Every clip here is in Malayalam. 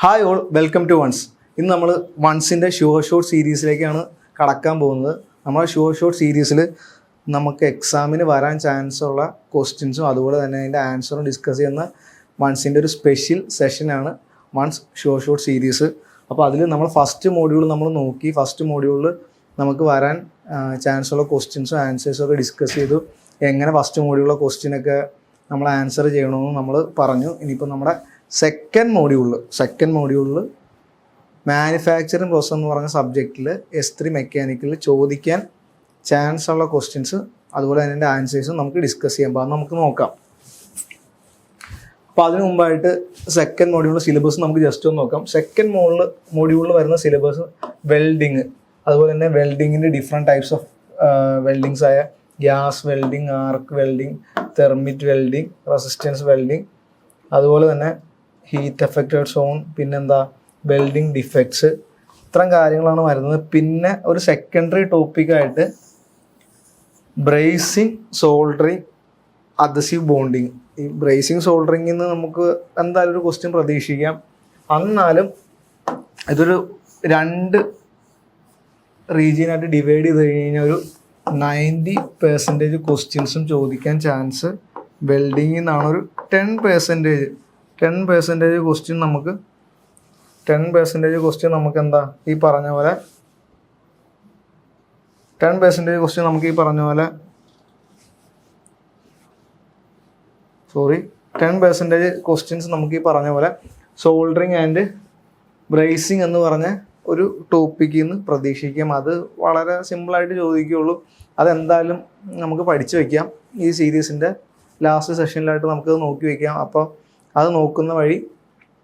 Hi all, welcome to ones. ഇന്ന് നമ്മൾ വൺസിൻ്റെ ഷുവർ ഷോട്ട് സീരീസിലേക്കാണ് കടക്കാൻ പോകുന്നത്. നമ്മുടെ ഷുവർ ഷോട്ട് സീരീസിൽ നമുക്ക് എക്സാമിന് വരാൻ ചാൻസ് ഉള്ള ക്വസ്റ്റ്യൻസും അതുപോലെ തന്നെ അതിൻ്റെ ആൻസറും ഡിസ്കസ് ചെയ്യുന്ന വൺസിൻ്റെ ഒരു സ്പെഷ്യൽ സെഷനാണ് വൺസ് ഷുവർ ഷോട്ട് സീരീസ്. അപ്പോൾ അതിൽ നമ്മൾ ഫസ്റ്റ് മോഡ്യൂൾ നമ്മൾ നോക്കി. ഫസ്റ്റ് മോഡ്യൂളിൽ നമുക്ക് വരാൻ ചാൻസ് ഉള്ള ക്വസ്റ്റ്യൻസും ആൻസേഴ്സും ഒക്കെ ഡിസ്കസ് ചെയ്തു. എങ്ങനെ ഫസ്റ്റ് മോഡ്യൂളിലെ ക്വസ്റ്റ്യനൊക്കെ നമ്മൾ ആൻസർ ചെയ്യണമെന്ന് നമ്മൾ പറഞ്ഞു. ഇനിയിപ്പോൾ നമ്മുടെ സെക്കൻഡ് മോഡ്യൂളിൽ മാനുഫാക്ചറിങ് പ്രോസസ് എന്ന് പറഞ്ഞ സബ്ജക്റ്റിൽ S3 മെക്കാനിക്കലിൽ ചോദിക്കാൻ ചാൻസ് ഉള്ള ക്വസ്റ്റ്യൻസ് അതുപോലെ തന്നെ അതിൻ്റെ ആൻസേഴ്സും നമുക്ക് ഡിസ്കസ് ചെയ്യാം. അപ്പോൾ അത് നമുക്ക് നോക്കാം. അപ്പോൾ അതിന് മുമ്പായിട്ട് സെക്കൻഡ് മോഡ്യൂളിലെ സിലബസ് നമുക്ക് ജസ്റ്റ് ഒന്ന് നോക്കാം. സെക്കൻഡ് മോഡ്യൂളിൽ വരുന്ന സിലബസ് വെൽഡിങ്, അതുപോലെ തന്നെ വെൽഡിങ്ങിൻ്റെ ഡിഫറെൻറ്റ് ടൈപ്സ് ഓഫ് വെൽഡിങ്സ് ആയ gas welding, arc welding, thermite welding, resistance welding, അതുപോലെ തന്നെ ഹീറ്റ് എഫക്റ്റഡ് സോൺ, പിന്നെന്താ വെൽഡിങ് ഡിഫക്ട്സ്, ഇത്തരം കാര്യങ്ങളാണ് വരുന്നത്. പിന്നെ ഒരു സെക്കൻഡറി ടോപ്പിക്കായിട്ട് ബ്രേസിങ്, സോൾഡറിങ്, അഡ്ഹസീവ് ബോണ്ടിങ്. ഈ ബ്രേസിങ് സോൾഡറിങ്ങിൽ നിന്ന് നമുക്ക് എന്തായാലും ഒരു ക്വസ്റ്റ്യൻ പ്രതീക്ഷിക്കാം. എന്നാലും ഇതൊരു 2 റീജിയനായിട്ട് ഡിവൈഡ് ചെയ്ത് കഴിഞ്ഞാൽ ഒരു 90% ക്വസ്റ്റ്യൻസും ചോദിക്കാൻ ചാൻസ് വെൽഡിങ്ങിൽ നിന്നാണ്. ഒരു 10% ക്വസ്റ്റ്യൻ നമുക്ക് 10% ക്വസ്റ്റ്യൻ നമുക്ക് എന്താ ഈ പറഞ്ഞ പോലെ 10% ക്വസ്റ്റ്യൻ നമുക്ക് ഈ പറഞ്ഞ പോലെ 10% ക്വസ്റ്റ്യൻസ് നമുക്ക് ഈ പറഞ്ഞ പോലെ സോൾഡറിങ് ആൻഡ് ബ്രേസിങ് എന്ന് പറഞ്ഞ ഒരു ടോപ്പിക്കിൽ നിന്ന് പ്രതീക്ഷിക്കാം. അത് വളരെ സിമ്പിളായിട്ട് ചോദിക്കുകയുള്ളൂ. അതെന്തായാലും നമുക്ക് പഠിച്ചു വയ്ക്കാം. ഈ സീരീസിൻ്റെ ലാസ്റ്റ് സെഷനിലായിട്ട് നമുക്കത് നോക്കി വയ്ക്കാം. അപ്പോൾ അത് നോക്കുന്ന വഴി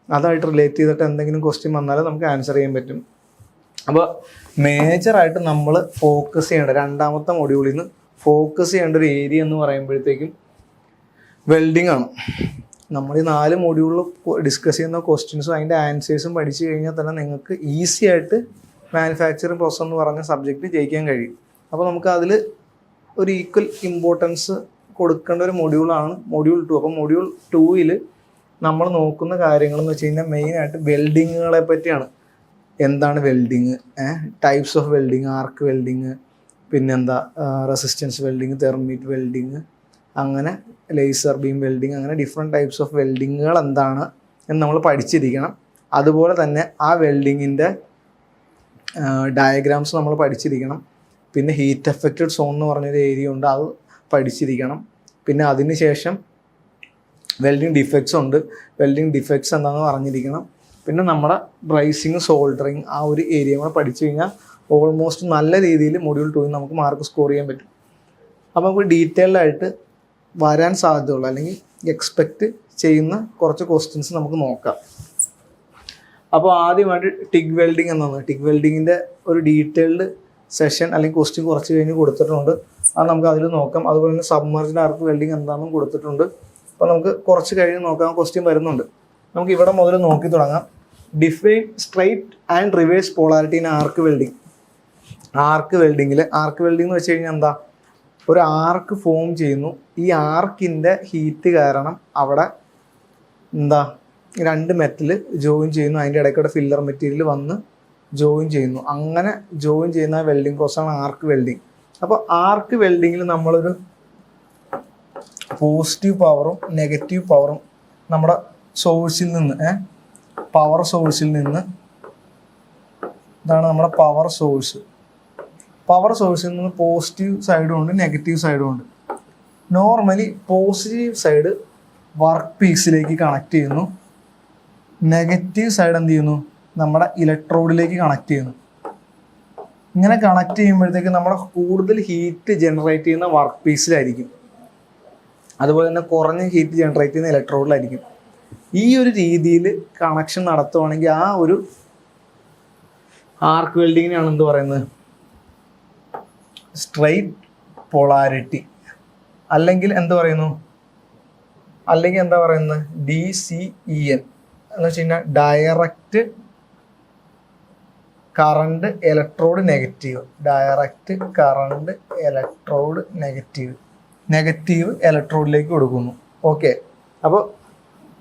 അതായിട്ട് റിലേറ്റ് ചെയ്തിട്ട് എന്തെങ്കിലും ക്വസ്റ്റ്യൻ വന്നാലും നമുക്ക് ആൻസർ ചെയ്യാൻ പറ്റും. അപ്പോൾ മേജറായിട്ട് നമ്മൾ ഫോക്കസ് ചെയ്യേണ്ട രണ്ടാമത്തെ മൊഡ്യൂളിൽ നിന്ന് ഫോക്കസ് ചെയ്യേണ്ട ഒരു ഏരിയ എന്ന് പറയുമ്പോഴത്തേക്കും വെൽഡിംഗ് ആണ്. നമ്മൾ ഈ 4 മൊഡ്യൂളിൽ ഡിസ്കസ് ചെയ്യുന്ന ക്വസ്റ്റ്യൻസും അതിൻ്റെ ആൻസേഴ്സും പഠിച്ചു കഴിഞ്ഞാൽ തന്നെ നിങ്ങൾക്ക് ഈസി ആയിട്ട് മാനുഫാക്ചറിങ് പ്രോസസ് എന്ന് പറഞ്ഞ സബ്ജക്റ്റ് ജയിക്കാൻ കഴിയും. അപ്പോൾ നമുക്ക് അതിൽ ഒരു ഈക്വൽ ഇമ്പോർട്ടൻസ് കൊടുക്കേണ്ട ഒരു മൊഡ്യൂളാണ് മൊഡ്യൂൾ 2. അപ്പോൾ മൊഡ്യൂൾ 2ൽ നമ്മൾ നോക്കുന്ന കാര്യങ്ങളെന്ന് വെച്ച് കഴിഞ്ഞാൽ മെയിനായിട്ട് വെൽഡിങ്ങുകളെ പറ്റിയാണ്. എന്താണ് welding, types of welding, arc welding, പിന്നെന്താ റെസിസ്റ്റൻസ് വെൽഡിങ്, തെർമിറ്റ് വെൽഡിങ്, അങ്ങനെ ലേസർ ബീം വെൽഡിങ്, അങ്ങനെ ഡിഫറെൻറ്റ് ടൈപ്സ് ഓഫ് വെൽഡിങ്ങുകൾ എന്താണ് എന്ന് നമ്മൾ പഠിച്ചിരിക്കണം. അതുപോലെ തന്നെ ആ വെൽഡിങ്ങിൻ്റെ ഡയഗ്രാംസ് നമ്മൾ പഠിച്ചിരിക്കണം. പിന്നെ ഹീറ്റ് എഫക്റ്റഡ് സോൺ എന്ന് പറഞ്ഞൊരു ഏരിയ ഉണ്ട്, അത് പഠിച്ചിരിക്കണം. പിന്നെ അതിന് ശേഷം വെൽഡിങ് ഡിഫക്ട്സ് ഉണ്ട്, വെൽഡിങ് ഡിഫക്ട്സ് എന്താണെന്ന് അറിഞ്ഞിരിക്കണം. പിന്നെ നമ്മുടെ ബ്രേസിങ്, സോൾഡറിങ്, ആ ഒരു ഏരിയ കൂടെ പഠിച്ചു കഴിഞ്ഞാൽ ഓൾമോസ്റ്റ് നല്ല രീതിയിൽ മൊഡ്യൂൾ 2 നമുക്ക് മാർക്ക് സ്കോർ ചെയ്യാൻ പറ്റും. അപ്പോൾ നമുക്ക് ഡീറ്റെയിൽഡായിട്ട് വരാൻ സാധ്യതയുള്ള അല്ലെങ്കിൽ എക്സ്പെക്റ്റ് ചെയ്യുന്ന കുറച്ച് ക്വസ്റ്റ്യൻസ് നമുക്ക് നോക്കാം. അപ്പോൾ ആദ്യമായിട്ട് ടിഗ് വെൽഡിങ് എന്നാണ്. ടിഗ് വെൽഡിങ്ങിൻ്റെ ഒരു ഡീറ്റെയിൽഡ് സെഷൻ അല്ലെങ്കിൽ ക്വസ്റ്റ്യൻ കുറച്ച് കഴിഞ്ഞ് കൊടുത്തിട്ടുണ്ട്. അത് നമുക്ക് അതിൽ നോക്കാം. അതുപോലെ തന്നെ സബ്മർജ്ഡ് ആർക്ക് വെൽഡിങ് എന്താണെന്നും കൊടുത്തിട്ടുണ്ട്. അപ്പോൾ നമുക്ക് കുറച്ച് കഴിഞ്ഞ് നോക്കാം, ക്വസ്റ്റ്യൻ വരുന്നുണ്ട്. നമുക്ക് ഇവിടെ മുതൽ നോക്കി തുടങ്ങാം. Define straight and reverse polarity in arc welding. Arc വെൽഡിങ്ങിൽ എന്ന് വെച്ച് കഴിഞ്ഞാൽ എന്താ, ഒരു ആർക്ക് ഫോം ചെയ്യുന്നു. ഈ ആർക്കിൻ്റെ ഹീറ്റ് കാരണം അവിടെ എന്താ 2 മെറ്റൽ ജോയിൻ ചെയ്യുന്നു. അതിൻ്റെ ഇടയ്ക്കൂടെ ഫില്ലർ മെറ്റീരിയൽ വന്ന് ജോയിൻ ചെയ്യുന്നു. അങ്ങനെ ജോയിൻ ചെയ്യുന്ന വെൽഡിങ് പ്രോസസ്സാണ് ആർക്ക് വെൽഡിങ്. അപ്പോൾ ആർക്ക് വെൽഡിങ്ങിൽ നമ്മളൊരു പോസിറ്റീവ് പവറും നെഗറ്റീവ് പവറും നമ്മുടെ സോഴ്സിൽ നിന്ന് പവർ സോഴ്സിൽ നിന്ന് ഇതാണ് നമ്മുടെ പവർ സോഴ്സ്. പവർ സോഴ്സിൽ നിന്ന് പോസിറ്റീവ് സൈഡും ഉണ്ട്, നെഗറ്റീവ് സൈഡും ഉണ്ട്. നോർമലി പോസിറ്റീവ് സൈഡ് വർക്ക് പീസിലേക്ക് കണക്ട് ചെയ്യുന്നു, നെഗറ്റീവ് സൈഡ് എന്ത് ചെയ്യുന്നു, നമ്മുടെ ഇലക്ട്രോഡിലേക്ക് കണക്ട് ചെയ്യുന്നു. ഇങ്ങനെ കണക്ട് ചെയ്യുമ്പോഴത്തേക്ക് നമ്മുടെ കൂടുതൽ ഹീറ്റ് ജനറേറ്റ് ചെയ്യുന്ന വർക്ക് പീസിലായിരിക്കും, അതുപോലെ തന്നെ കുറഞ്ഞ ഹീറ്റ് ജനറേറ്റ് ചെയ്യുന്ന ഇലക്ട്രോഡിലായിരിക്കും. ഈ ഒരു രീതിയിൽ കണക്ഷൻ നടത്തുവാണെങ്കിൽ ആ ഒരു ആർക്ക് വെൽഡിങ്ങിനാണ് എന്ത് പറയുന്നത്, സ്ട്രൈറ്റ് പോളാരിറ്റി. അല്ലെങ്കിൽ എന്താ പറയുന്നത് DCEN എന്ന് വെച്ച് കഴിഞ്ഞാൽ direct current electrode negative. Direct current electrode negative ഇലക്ട്രോഡിലേക്ക് കൊടുക്കുന്നു. ഓക്കെ, അപ്പോൾ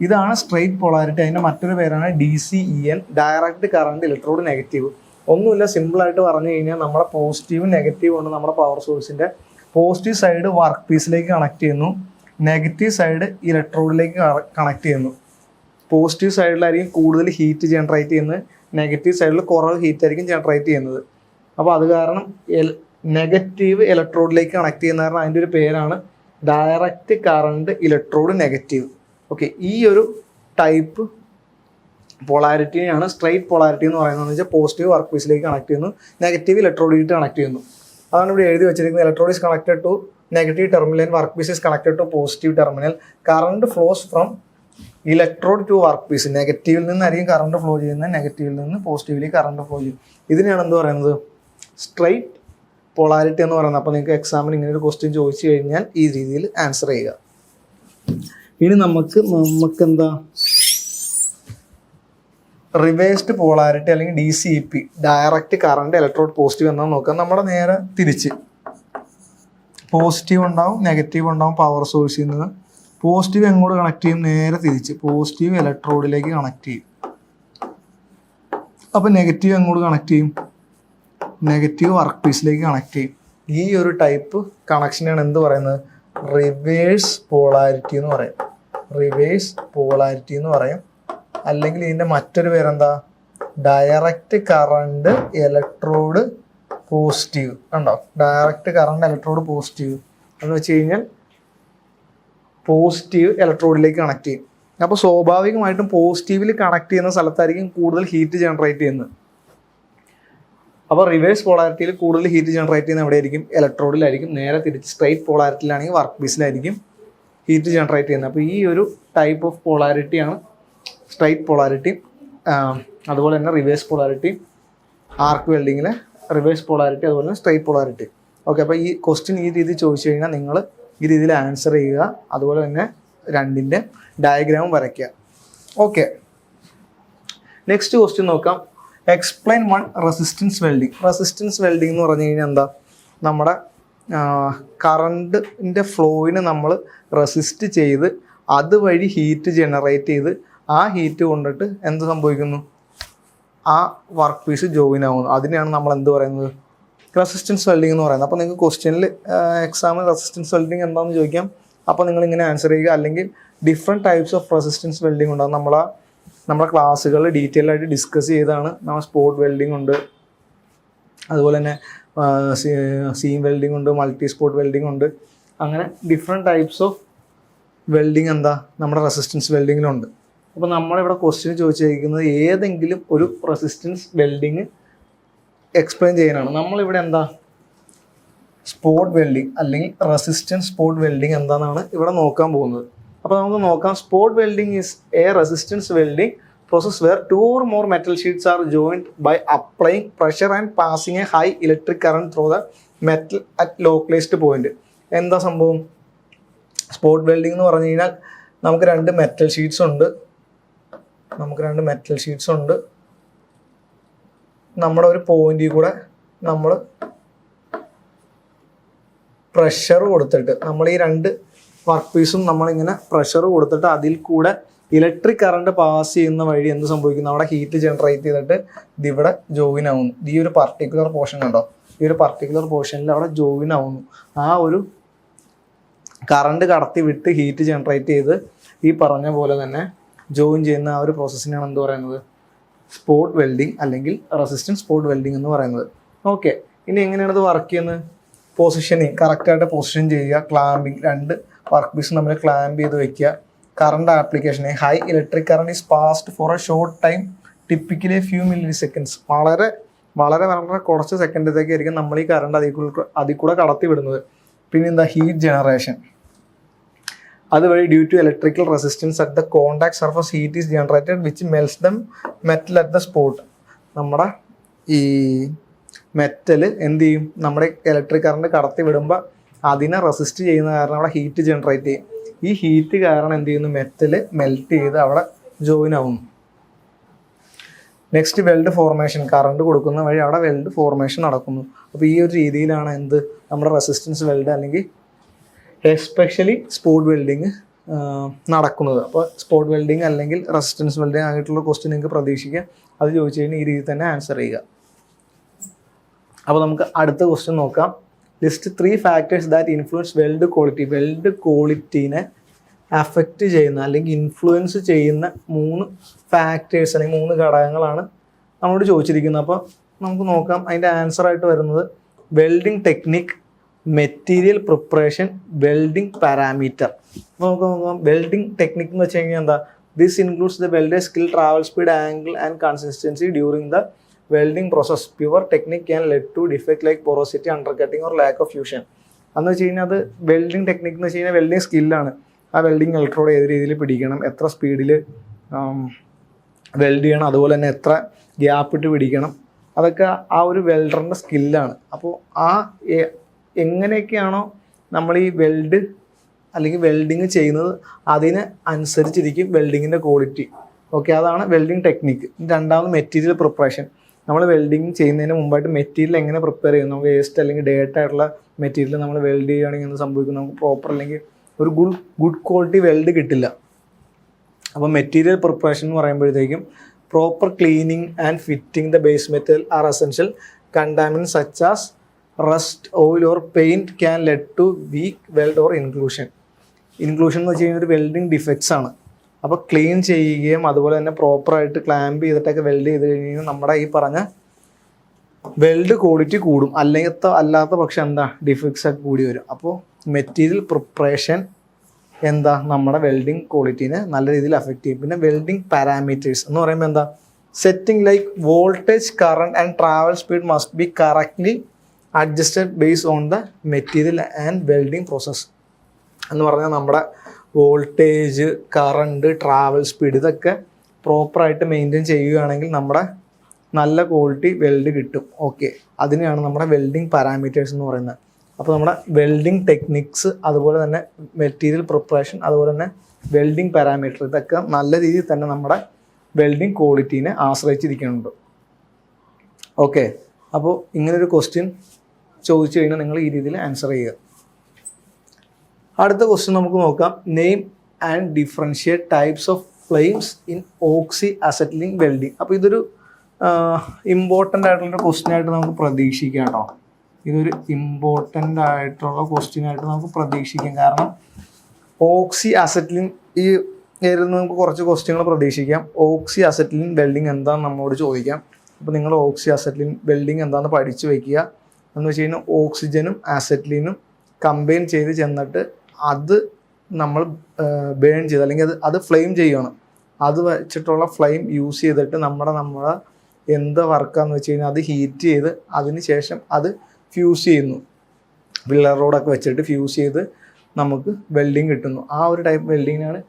ഇതാണ് സ്ട്രെയിറ്റ് പൊളാരിറ്റി. അതിൻ്റെ മറ്റൊരു പേരാണ് DCEN, direct current electrode negative. ഒന്നുമില്ല, സിമ്പിളായിട്ട് പറഞ്ഞു കഴിഞ്ഞാൽ നമ്മുടെ പോസിറ്റീവും നെഗറ്റീവും ഉണ്ട്. നമ്മുടെ പവർ സോഴ്സിൻ്റെ പോസിറ്റീവ് സൈഡ് വർക്ക് പീസിലേക്ക് കണക്ട് ചെയ്യുന്നു, നെഗറ്റീവ് സൈഡ് ഇലക്ട്രോഡിലേക്ക് കണക്ട് ചെയ്യുന്നു. പോസിറ്റീവ് സൈഡിലായിരിക്കും കൂടുതൽ ഹീറ്റ് ജനറേറ്റ് ചെയ്യുന്നത്, നെഗറ്റീവ് സൈഡിൽ കുറവ് ഹീറ്റ് ആയിരിക്കും ജനറേറ്റ് ചെയ്യുന്നത്. അപ്പോൾ അത് കാരണം നെഗറ്റീവ് ഇലക്ട്രോഡിലേക്ക് കണക്ട് ചെയ്യുന്ന കാരണം അതിൻ്റെ ഒരു പേരാണ് direct current electrode negative. Okay, ഈ ഒരു ടൈപ്പ് പൊളാരിറ്റിയാണ് സ്ട്രെയിറ്റ് പൊളാരിറ്റി എന്ന് പറയുന്നത്. വെച്ചാൽ പോസിറ്റീവ് വർക്ക് പീസിലേക്ക് കണക്ട് ചെയ്യുന്നു, നെഗറ്റീവ് ഇലക്ട്രോഡിലേക്ക് കണക്ട് ചെയ്യുന്നു. അതാണ് ഇവിടെ എഴുതി വെച്ചിരിക്കുന്നത്. Electrode is connected to negative terminal and work piece is connected to positive terminal. Current flows from electrode to work piece. നെഗറ്റീവിൽ നിന്നായിരിക്കും കറണ്ട് ഫ്ലോ ചെയ്യുന്നത്, നെഗറ്റീവിൽ നിന്ന് പോസിറ്റീവിലേക്ക് കറണ്ട് ഫ്ലോ ചെയ്യും. ഇതിനെയാണ് എന്ത് പറയുന്നത്? സ്ട്രെയിറ്റ് പൊളാരിറ്റി എന്ന് പറയുന്നത്. അപ്പോൾ നിങ്ങൾക്ക് എക്സാമിന് ഇങ്ങനെ ഒരു ക്വസ്റ്റ്യൻ ചോദിച്ചു കഴിഞ്ഞാൽ ഈ രീതിയിൽ ആൻസർ ചെയ്യുക. ഇനി നമുക്കെന്താ റിവേഴ്സ്ഡ് പോളാരിറ്റി അല്ലെങ്കിൽ DCEP, direct current electrode positive എന്നാണ് നോക്കാം. നമ്മുടെ നേരെ തിരിച്ച് പോസിറ്റീവ് ഉണ്ടാവും, നെഗറ്റീവ് ഉണ്ടാവും. പവർ സോഴ്സിൽ നിന്ന് പോസിറ്റീവ് എങ്ങോട്ട് കണക്ട് ചെയ്യും? നേരെ തിരിച്ച് പോസിറ്റീവ് ഇലക്ട്രോഡിലേക്ക് കണക്ട് ചെയ്യും. അപ്പോൾ നെഗറ്റീവ് എങ്ങോട്ട് കണക്ട് ചെയ്യും? നെഗറ്റീവ് വർക്ക് പീസിലേക്ക് കണക്ട് ചെയ്യും. ഈ ഒരു ടൈപ്പ് കണക്ഷനാണ് എന്ത് പറയുന്നത്? റിവേഴ്സ് പോളാരിറ്റി എന്ന് പറയും. റിവേഴ്സ് പോളാരിറ്റി എന്ന് പറയും. അല്ലെങ്കിൽ ഇതിൻ്റെ മറ്റൊരു പേരെന്താ? Direct current electrode positive. ഉണ്ടോ? ഡയറക്റ്റ് കറണ്ട് ഇലക്ട്രോഡ് പോസിറ്റീവ് എന്ന് വെച്ച് കഴിഞ്ഞാൽ പോസിറ്റീവ് ഇലക്ട്രോഡിലേക്ക് കണക്ട് ചെയ്യും. അപ്പോൾ സ്വാഭാവികമായിട്ടും പോസിറ്റീവിൽ കണക്ട് ചെയ്യുന്ന സ്ഥലത്തായിരിക്കും കൂടുതൽ ഹീറ്റ് ജനറേറ്റ് ചെയ്യുന്നത്. അപ്പോൾ റിവേഴ്സ് പോളാരിറ്റിയിൽ കൂടുതൽ ഹീറ്റ് ജനറേറ്റ് ചെയ്യുന്ന എവിടെയായിരിക്കും? ഇലക്ട്രോഡിലായിരിക്കും. നേരെ തിരിച്ച് സ്ട്രെയിറ്റ് പോളാരിറ്റിയിലാണെങ്കിൽ വർക്ക് പീസിലായിരിക്കും ഹീറ്റ് ജനറേറ്റ് ചെയ്യുന്നത്. അപ്പോൾ ഈ ഒരു ടൈപ്പ് ഓഫ് പോളാരിറ്റിയാണ് സ്ട്രെയിറ്റ് പോളാരിറ്റി. അതുപോലെ തന്നെ റിവേഴ്സ് പോളാരിറ്റി, ആർക്ക് വെൽഡിങ്ങിലെ റിവേഴ്സ് പോളാരിറ്റി, അതുപോലെ തന്നെ സ്ട്രെയിറ്റ് പോളാരിറ്റി. ഓക്കെ, അപ്പോൾ ഈ ക്വസ്റ്റ്യൻ ഈ രീതിയിൽ ചോദിച്ചു കഴിഞ്ഞാൽ നിങ്ങൾ ഈ രീതിയിൽ ആൻസർ ചെയ്യുക. അതുപോലെ തന്നെ രണ്ടിൻ്റെ ഡയഗ്രാം വരയ്ക്കുക. ഓക്കെ, നെക്സ്റ്റ് ക്വസ്റ്റ്യൻ നോക്കാം. Explain one resistance welding. Resistance welding എന്ന് പറഞ്ഞു കഴിഞ്ഞാൽ എന്താ? നമ്മുടെ കറണ്ടിൻ്റെ ഫ്ലോയിനെ നമ്മൾ റെസിസ്റ്റ് ചെയ്ത് അതുവഴി ഹീറ്റ് ജനറേറ്റ് ചെയ്ത് ആ ഹീറ്റ് കൊണ്ടിട്ട് എന്ത് സംഭവിക്കുന്നു? ആ വർക്ക് പീസ് ജോയിൻ ആവുന്നു. അതിനെയാണ് നമ്മൾ എന്ത് പറയുന്നത്? റെസിസ്റ്റൻസ് വെൽഡിങ് എന്ന് പറയുന്നത്. അപ്പോൾ നിങ്ങൾക്ക് ക്വസ്റ്റ്യനിൽ എക്സാമിൽ റെസിസ്റ്റൻസ് വെൽഡിങ് എന്താണെന്ന് ചോദിക്കാം. അപ്പോൾ നിങ്ങളിങ്ങനെ ആൻസർ ചെയ്യുക. അല്ലെങ്കിൽ different types of resistance welding ഉണ്ടാകും. നമ്മുടെ ക്ലാസ്സുകളിൽ ഡീറ്റെയിൽ ആയിട്ട് ഡിസ്കസ് ചെയ്താണ്. നമ്മൾ സ്പോട്ട് വെൽഡിംഗ് ഉണ്ട്, അതുപോലെ തന്നെ സീം വെൽഡിംഗ് ഉണ്ട്, മൾട്ടി സ്പോട്ട് വെൽഡിംഗ് ഉണ്ട്. അങ്ങനെ ഡിഫറെൻറ്റ് ടൈപ്സ് ഓഫ് വെൽഡിംഗ് എന്താ നമ്മുടെ റെസിസ്റ്റൻസ് വെൽഡിങ്ങിലുണ്ട്. അപ്പോൾ നമ്മളിവിടെ ക്വസ്റ്റ്യൻ ചോദിച്ചിരിക്കുന്നത് ഏതെങ്കിലും ഒരു റെസിസ്റ്റൻസ് വെൽഡിങ് എക്സ്പ്ലെയിൻ ചെയ്യാനാണ്. നമ്മളിവിടെ എന്താ സ്പോട്ട് വെൽഡിംഗ് അല്ലെങ്കിൽ റെസിസ്റ്റൻസ് സ്പോട്ട് വെൽഡിംഗ് എന്താണെന്നാണ് ഇവിടെ നോക്കാൻ പോകുന്നത്. അപ്പോൾ നമുക്ക് നോക്കാം. Spot welding is A resistance welding process where two or more metal sheets are joined by applying pressure and passing a high electric current through the metal at localized point. എന്താ സംഭവം? സ്പോട്ട് വെൽഡിംഗ് എന്ന് പറഞ്ഞു കഴിഞ്ഞാൽ നമുക്ക് രണ്ട് മെറ്റൽ ഷീറ്റ്സ് ഉണ്ട്. നമ്മുടെ ഒരു പോയിന്റിൽ കൂടെ നമ്മൾ പ്രഷർ കൊടുത്തിട്ട് നമ്മൾ ഈ രണ്ട് വർക്ക് പീസും നമ്മളിങ്ങനെ പ്രഷർ കൊടുത്തിട്ട് അതിൽ കൂടെ ഇലക്ട്രിക് കറണ്ട് പാസ് ചെയ്യുന്ന വഴി എന്ത് സംഭവിക്കുന്നു? അവിടെ ഹീറ്റ് ജനറേറ്റ് ചെയ്തിട്ട് ഇതിവിടെ ജോയിൻ ആവുന്നു. ഈ ഒരു പർട്ടിക്കുലർ പോർഷൻ ഉണ്ടോ? ഈ ഒരു പർട്ടിക്കുലർ പോർഷനിൽ അവിടെ ജോയിൻ ആവുന്നു. ആ ഒരു കറണ്ട് കടത്തി വിട്ട് ഹീറ്റ് ജനറേറ്റ് ചെയ്ത് ഈ പറഞ്ഞ പോലെ തന്നെ ജോയിൻ ചെയ്യുന്ന ആ ഒരു പ്രോസസ്സിനാണ് എന്ത് പറയുന്നത്? സ്പോട്ട് വെൽഡിംഗ് അല്ലെങ്കിൽ റെസിസ്റ്റൻസ് സ്പോട്ട് വെൽഡിംഗ് എന്ന് പറയുന്നത്. ഓക്കെ, ഇനി എങ്ങനെയാണ് ഇത് വർക്ക് ചെയ്യുന്നത്? പൊസിഷനിങ് കറക്റ്റായിട്ട് പൊസിഷൻ ചെയ്യുക. ക്ലാമ്പിങ്, രണ്ട് വർക്ക് പീസ് നമ്മൾ ക്ലാമ്പ് ചെയ്ത് വെക്കുക. Current application, high electric current is passed for a short time, typically few milliseconds. വളരെ വളരെ വളരെ കുറച്ച് സെക്കൻഡത്തേക്കായിരിക്കും നമ്മൾ ഈ കറണ്ട് അതിൽ കൂടെ കടത്തി വിടുന്നത്. പിന്നെ എന്താ? Heat generation. അതുവഴി due to electrical resistance at the contact surface heat is generated which melts them metal at the spot. നമ്മുടെ ഈ മെറ്റൽ എന്ത് ചെയ്യും? നമ്മുടെ ഇലക്ട്രിക് കറണ്ട് കടത്തി വിടുമ്പോൾ അതിനെ റെസിസ്റ്റ് ചെയ്യുന്ന കാരണം അവിടെ ഹീറ്റ് ജനറേറ്റ് ചെയ്യും. ഈ ഹീറ്റ് കാരണം എന്ത് ചെയ്യുന്നു? മെറ്റൽ മെൽറ്റ് ചെയ്ത് അവിടെ ജോയിൻ ആവുന്നു. Next weld formation. കറണ്ട് കൊടുക്കുന്ന വഴി അവിടെ വെൽഡ് ഫോർമേഷൻ നടക്കുന്നു. അപ്പോൾ ഈ ഒരു രീതിയിലാണ് എന്ത് നമ്മുടെ റെസിസ്റ്റൻസ് വെൽഡ് അല്ലെങ്കിൽ എസ്പെഷ്യലി സ്പോട്ട് വെൽഡിങ് നടക്കുന്നത്. അപ്പോൾ സ്പോട്ട് വെൽഡിങ് അല്ലെങ്കിൽ റെസിസ്റ്റൻസ് വെൽഡിങ് ആയിട്ടുള്ള ക്വസ്റ്റ്യൻ നിങ്ങൾക്ക് പ്രതീക്ഷിക്കാം. അത് ചോദിച്ചു കഴിഞ്ഞാൽ ഈ രീതിയിൽ തന്നെ ആൻസർ ചെയ്യുക. അപ്പോൾ നമുക്ക് അടുത്ത ക്വസ്റ്റ്യൻ നോക്കാം. List 3 factors that influence weld quality. Weld ക്വാളിറ്റീനെ അഫക്റ്റ് ചെയ്യുന്ന അല്ലെങ്കിൽ ഇൻഫ്ലുവൻസ് ചെയ്യുന്ന 3 ഫാക്ടേഴ്സ് അല്ലെങ്കിൽ 3 ഘടകങ്ങളാണ് നമ്മളോട് ചോദിച്ചിരിക്കുന്നത്. അപ്പോൾ നമുക്ക് നോക്കാം. അതിൻ്റെ ആൻസറായിട്ട് വരുന്നത് welding technique, material preparation, welding parameter. അപ്പോൾ നമുക്ക് നോക്കാം. വെൽഡിങ് ടെക്നിക് എന്ന് വെച്ച് കഴിഞ്ഞാൽ എന്താ? This includes the weld skill, travel speed, angle and consistency during the welding process. Poor technique can lead to defect like porosity, undercutting or lack of fusion. എന്ന് വെച്ച് കഴിഞ്ഞാൽ അത് വെൽഡിങ് ടെക്നിക് എന്ന് വെച്ച് കഴിഞ്ഞാൽ വെൽഡിങ് സ്കില്ലാണ്. ആ വെൽഡിങ് ഇലക്ട്രോഡ് ഏത് രീതിയിൽ പിടിക്കണം, എത്ര സ്പീഡിൽ വെൽഡ് ചെയ്യണം, അതുപോലെ തന്നെ എത്ര ഗ്യാപ്പ് ഇട്ട് പിടിക്കണം, അതൊക്കെ ആ ഒരു വെൽഡറിൻ്റെ സ്കില്ലാണ്. അപ്പോൾ ആ എങ്ങനെയൊക്കെയാണോ നമ്മൾ ഈ വെൽഡ് അല്ലെങ്കിൽ വെൽഡിങ് ചെയ്യുന്നത് അതിന് അനുസരിച്ചിരിക്കും വെൽഡിങ്ങിൻ്റെ ക്വാളിറ്റി. ഓക്കെ, അതാണ് വെൽഡിങ് ടെക്നിക്ക്. രണ്ടാമത് മെറ്റീരിയൽ പ്രിപ്പറേഷൻ. നമ്മൾ വെൽഡിങ് ചെയ്യുന്നതിന് മുമ്പായിട്ട് മെറ്റീരിയൽ എങ്ങനെ പ്രിപ്പയർ ചെയ്യും, നമുക്ക് വേസ്റ്റ് അല്ലെങ്കിൽ ഡേറ്റ് ആയിട്ടുള്ള മെറ്റീരിയൽ നമ്മൾ വെൽഡ് ചെയ്യുകയാണെങ്കിൽ എന്ത് സംഭവിക്കും, നമുക്ക് പ്രോപ്പർ അല്ലെങ്കിൽ ഒരു ഗുഡ് ക്വാളിറ്റി വെൽഡ് കിട്ടില്ല. അപ്പോൾ മെറ്റീരിയൽ പ്രിപ്പറേഷൻ എന്ന് പറയുമ്പോഴത്തേക്കും proper cleaning and fitting the base metal are essential. Contaminant such as rust, oil or paint can lead to weak weld or inclusion. Inclusion എന്ന് വെച്ച് കഴിഞ്ഞാൽ ഒരു വെൽഡിങ് ഡിഫക്ട്സ് ആണ്. അപ്പോൾ ക്ലീൻ ചെയ്യുകയും അതുപോലെ തന്നെ പ്രോപ്പറായിട്ട് ക്ലാമ്പ് ചെയ്തിട്ടൊക്കെ വെൽഡ് ചെയ്ത് കഴിഞ്ഞാൽ നമ്മുടെ ഈ പറഞ്ഞ വെൽഡ് ക്വാളിറ്റി കൂടും. അല്ലാത്ത പക്ഷം എന്താ, ഡിഫക്ട്സ് ഒക്കെ കൂടി വരും. അപ്പോൾ മെറ്റീരിയൽ പ്രിപ്പറേഷൻ എന്താ, നമ്മുടെ വെൽഡിങ് ക്വാളിറ്റീനെ നല്ല രീതിയിൽ അഫക്റ്റ് ചെയ്യും. പിന്നെ വെൽഡിങ് പാരാമീറ്റേഴ്സ് എന്ന് പറയുമ്പോൾ എന്താ, setting like voltage, current and travel speed must be correctly adjusted based on the material and welding process. എന്ന് പറഞ്ഞാൽ നമ്മുടെ വോൾട്ടേജ്, കറണ്ട്, ട്രാവൽ സ്പീഡ് ഇതൊക്കെ പ്രോപ്പറായിട്ട് മെയിൻറ്റെയിൻ ചെയ്യുകയാണെങ്കിൽ നമ്മുടെ നല്ല ക്വാളിറ്റി വെൽഡ് കിട്ടും. ഓക്കെ, അതിനെയാണ് നമ്മുടെ വെൽഡിങ് പാരാമീറ്റേഴ്സ് എന്ന് പറയുന്നത്. അപ്പോൾ നമ്മുടെ വെൽഡിങ് ടെക്നിക്സ്, അതുപോലെ തന്നെ മെറ്റീരിയൽ പ്രിപ്പറേഷൻ, അതുപോലെ തന്നെ വെൽഡിങ് പാരാമീറ്റർ, ഇതൊക്കെ നല്ല രീതിയിൽ തന്നെ നമ്മുടെ വെൽഡിങ് ക്വാളിറ്റീനെ ആശ്രയിച്ചിരിക്കുന്നുണ്ട്. ഓക്കെ, അപ്പോൾ ഇങ്ങനൊരു ക്വസ്റ്റ്യൻ ചോദിച്ചു കഴിഞ്ഞാൽ നിങ്ങൾ ഈ രീതിയിൽ ആൻസർ ചെയ്യുക. അടുത്ത ക്വസ്റ്റ്യൻ നമുക്ക് നോക്കാം. Name and differentiate types of flames in oxy acetylene welding. അപ്പോൾ ഇതൊരു ഇമ്പോർട്ടൻ്റ് ആയിട്ടുള്ളൊരു ക്വസ്റ്റ്യൻ ആയിട്ട് നമുക്ക് പ്രതീക്ഷിക്കാം കേട്ടോ. ഇതൊരു ഇമ്പോർട്ടൻ്റ് ആയിട്ടുള്ള ക്വസ്റ്റ്യൻ ആയിട്ട് നമുക്ക് പ്രതീക്ഷിക്കാം. കാരണം ഓക്സി അസറ്റിലിംഗ് ഈ ഏരിയയിൽ നിന്ന് നമുക്ക് കുറച്ച് ക്വസ്റ്റ്യങ്ങൾ പ്രതീക്ഷിക്കാം. ഓക്സി അസറ്റിലിംഗ് വെൽഡിങ് എന്താണെന്ന് നമ്മളോട് ചോദിക്കാം. അപ്പോൾ നിങ്ങൾ ഓക്സി അസറ്റിലിംഗ് വെൽഡിങ് എന്താണെന്ന് പഠിച്ചു വയ്ക്കുക. എന്ന് വെച്ച് കഴിഞ്ഞാൽ ഓക്സിജനും അസറ്റിലിനും കമ്പൈൻ ചെയ്ത് ചെന്നിട്ട് അത് നമ്മൾ ബേൺ ചെയ്ത് അല്ലെങ്കിൽ അത് ഫ്ലെയിം ചെയ്യണം. അത് വെച്ചിട്ടുള്ള ഫ്ലെയിം യൂസ് ചെയ്തിട്ട് നമ്മുടെ എന്താ വർക്കാന്ന് വെച്ച് കഴിഞ്ഞാൽ അത് ഹീറ്റ് ചെയ്ത് അതിന് ശേഷം അത് ഫ്യൂസ് ചെയ്യുന്നു. പില്ലർ റോഡൊക്കെ വെച്ചിട്ട് ഫ്യൂസ് ചെയ്ത് നമുക്ക് വെൽഡിങ് കിട്ടുന്നു. ആ ഒരു ടൈപ്പ് വെൽഡിങ്ങിനാണ്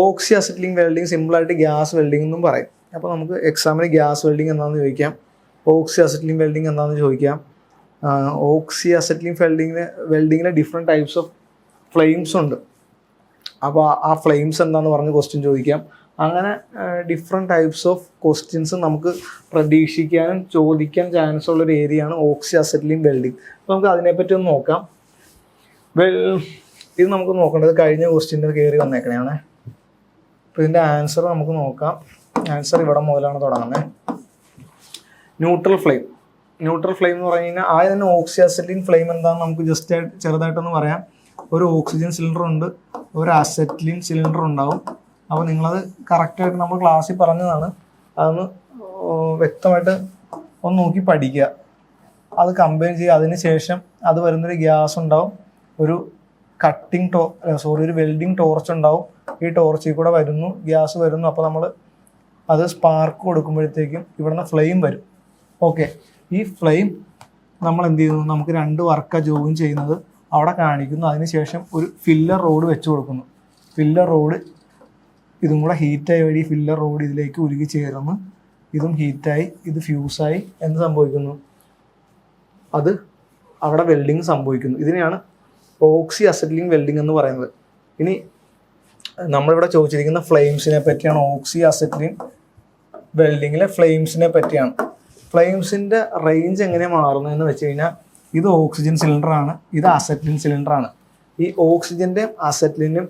ഓക്സി അസറ്റിലിംഗ് വെൽഡിങ്. സിമ്പിളായിട്ട് ഗ്യാസ് വെൽഡിംഗ് എന്നും പറയും. അപ്പോൾ നമുക്ക് എക്സാമിന് ഗ്യാസ് വെൽഡിംഗ് എന്താണെന്ന് ചോദിക്കാം, ഓക്സി അസറ്റിലിംഗ് വെൽഡിംഗ് എന്താണെന്ന് ചോദിക്കാം. ഓക്സി അസറ്റിലിംഗ് വെൽഡിങ്ങിലെ ഡിഫറെൻറ്റ് ടൈപ്സ് ഓഫ് ഫ്ലെയിംസ് ഉണ്ട്. അപ്പോൾ ആ ഫ്ലെയിംസ് എന്താണെന്ന് പറഞ്ഞ് ക്വസ്റ്റ്യൻ ചോദിക്കാം. അങ്ങനെ ഡിഫറെൻറ്റ് ടൈപ്സ് ഓഫ് ക്വസ്റ്റ്യൻസ് നമുക്ക് പ്രതീക്ഷിക്കാനും ചോദിക്കാൻ ചാൻസ് ഉള്ളൊരു ഏരിയയാണ് ഓക്സി അസറ്റിലിംഗ് വെൽഡിങ്. അപ്പോൾ നമുക്ക് അതിനെപ്പറ്റി ഒന്ന് നോക്കാം. ഇത് നമുക്ക് നോക്കേണ്ടത് കഴിഞ്ഞ ക്വസ്റ്റ്യൻ്റെ കയറി വന്നേക്കണേ. അപ്പോൾ ഇതിൻ്റെ ആൻസർ നമുക്ക് നോക്കാം. ആൻസർ ഇവിടെ മുതലാണ് തുടങ്ങുന്നത്. Neutral flame. ന്യൂട്രൽ ഫ്ലെയിം എന്ന് പറഞ്ഞു കഴിഞ്ഞാൽ ആദ്യം തന്നെ ഓക്സി അസറ്റിലിംഗ് ഫ്ലെയിം എന്താണെന്ന് നമുക്ക് ജസ്റ്റ് ചെറുതായിട്ടൊന്ന് പറയാം. ഒരു ഓക്സിജൻ സിലിണ്ടർ ഉണ്ട്, ഒരു അസറ്റിലിൻ സിലിണ്ടർ ഉണ്ടാവും. അപ്പോൾ നിങ്ങളത് കറക്റ്റായിട്ട് നമ്മൾ ക്ലാസ്സിൽ പറഞ്ഞതാണ്. അതൊന്ന് വ്യക്തമായിട്ട് ഒന്ന് നോക്കി പഠിക്കുക. അത് കമ്പൈൻ ചെയ്യുക. അതിന് ശേഷം അത് വരുന്നൊരു ഗ്യാസ് ഉണ്ടാവും, ഒരു ഒരു വെൽഡിങ് ടോർച്ച് ഉണ്ടാവും. ഈ ടോർച്ചിൽ കൂടെ വരുന്നു, ഗ്യാസ് വരുന്നു. അപ്പോൾ നമ്മൾ അത് സ്പാർക്ക് കൊടുക്കുമ്പോഴത്തേക്കും ഇവിടുന്ന് ഫ്ലെയിം വരും. ഓക്കെ, ഈ ഫ്ലെയിം നമ്മൾ എന്ത് ചെയ്യുന്നു, നമുക്ക് 2 വർക്കാണ് ജോയിൻ ചെയ്യുന്നത് അവിടെ കാണിക്കുന്നു. അതിനുശേഷം ഒരു ഫില്ലർ റോഡ് വെച്ച് കൊടുക്കുന്നു. ഫില്ലർ റോഡ് ഇതും കൂടെ ഹീറ്റായി വഴി ഫില്ലർ റോഡ് ഇതിലേക്ക് ഉരുകി ചേർന്ന് ഇതും ഹീറ്റായി ഇത് ഫ്യൂസായി എന്ത് സംഭവിക്കുന്നു, അത് അവിടെ വെൽഡിങ് സംഭവിക്കുന്നു. ഇതിനെയാണ് ഓക്സി അസറ്റിലിംഗ് വെൽഡിങ് എന്ന് പറയുന്നത്. ഇനി നമ്മളിവിടെ ചോദിച്ചിരിക്കുന്ന ഫ്ലെയിംസിനെ പറ്റിയാണ്. ഓക്സി അസറ്റിലിംഗ് വെൽഡിങ്ങിലെ ഫ്ലെയിംസിനെ പറ്റിയാണ്. ഫ്ലെയിംസിൻ്റെ റേഞ്ച് എങ്ങനെ മാറുന്നതെന്ന് വെച്ച് കഴിഞ്ഞാൽ ഇത് ഓക്സിജൻ സിലിണ്ടറാണ്, ഇത് അസറ്റിലിൻ സിലിണ്ടറാണ്. ഈ ഓക്സിജൻ്റെയും അസറ്റിലിനും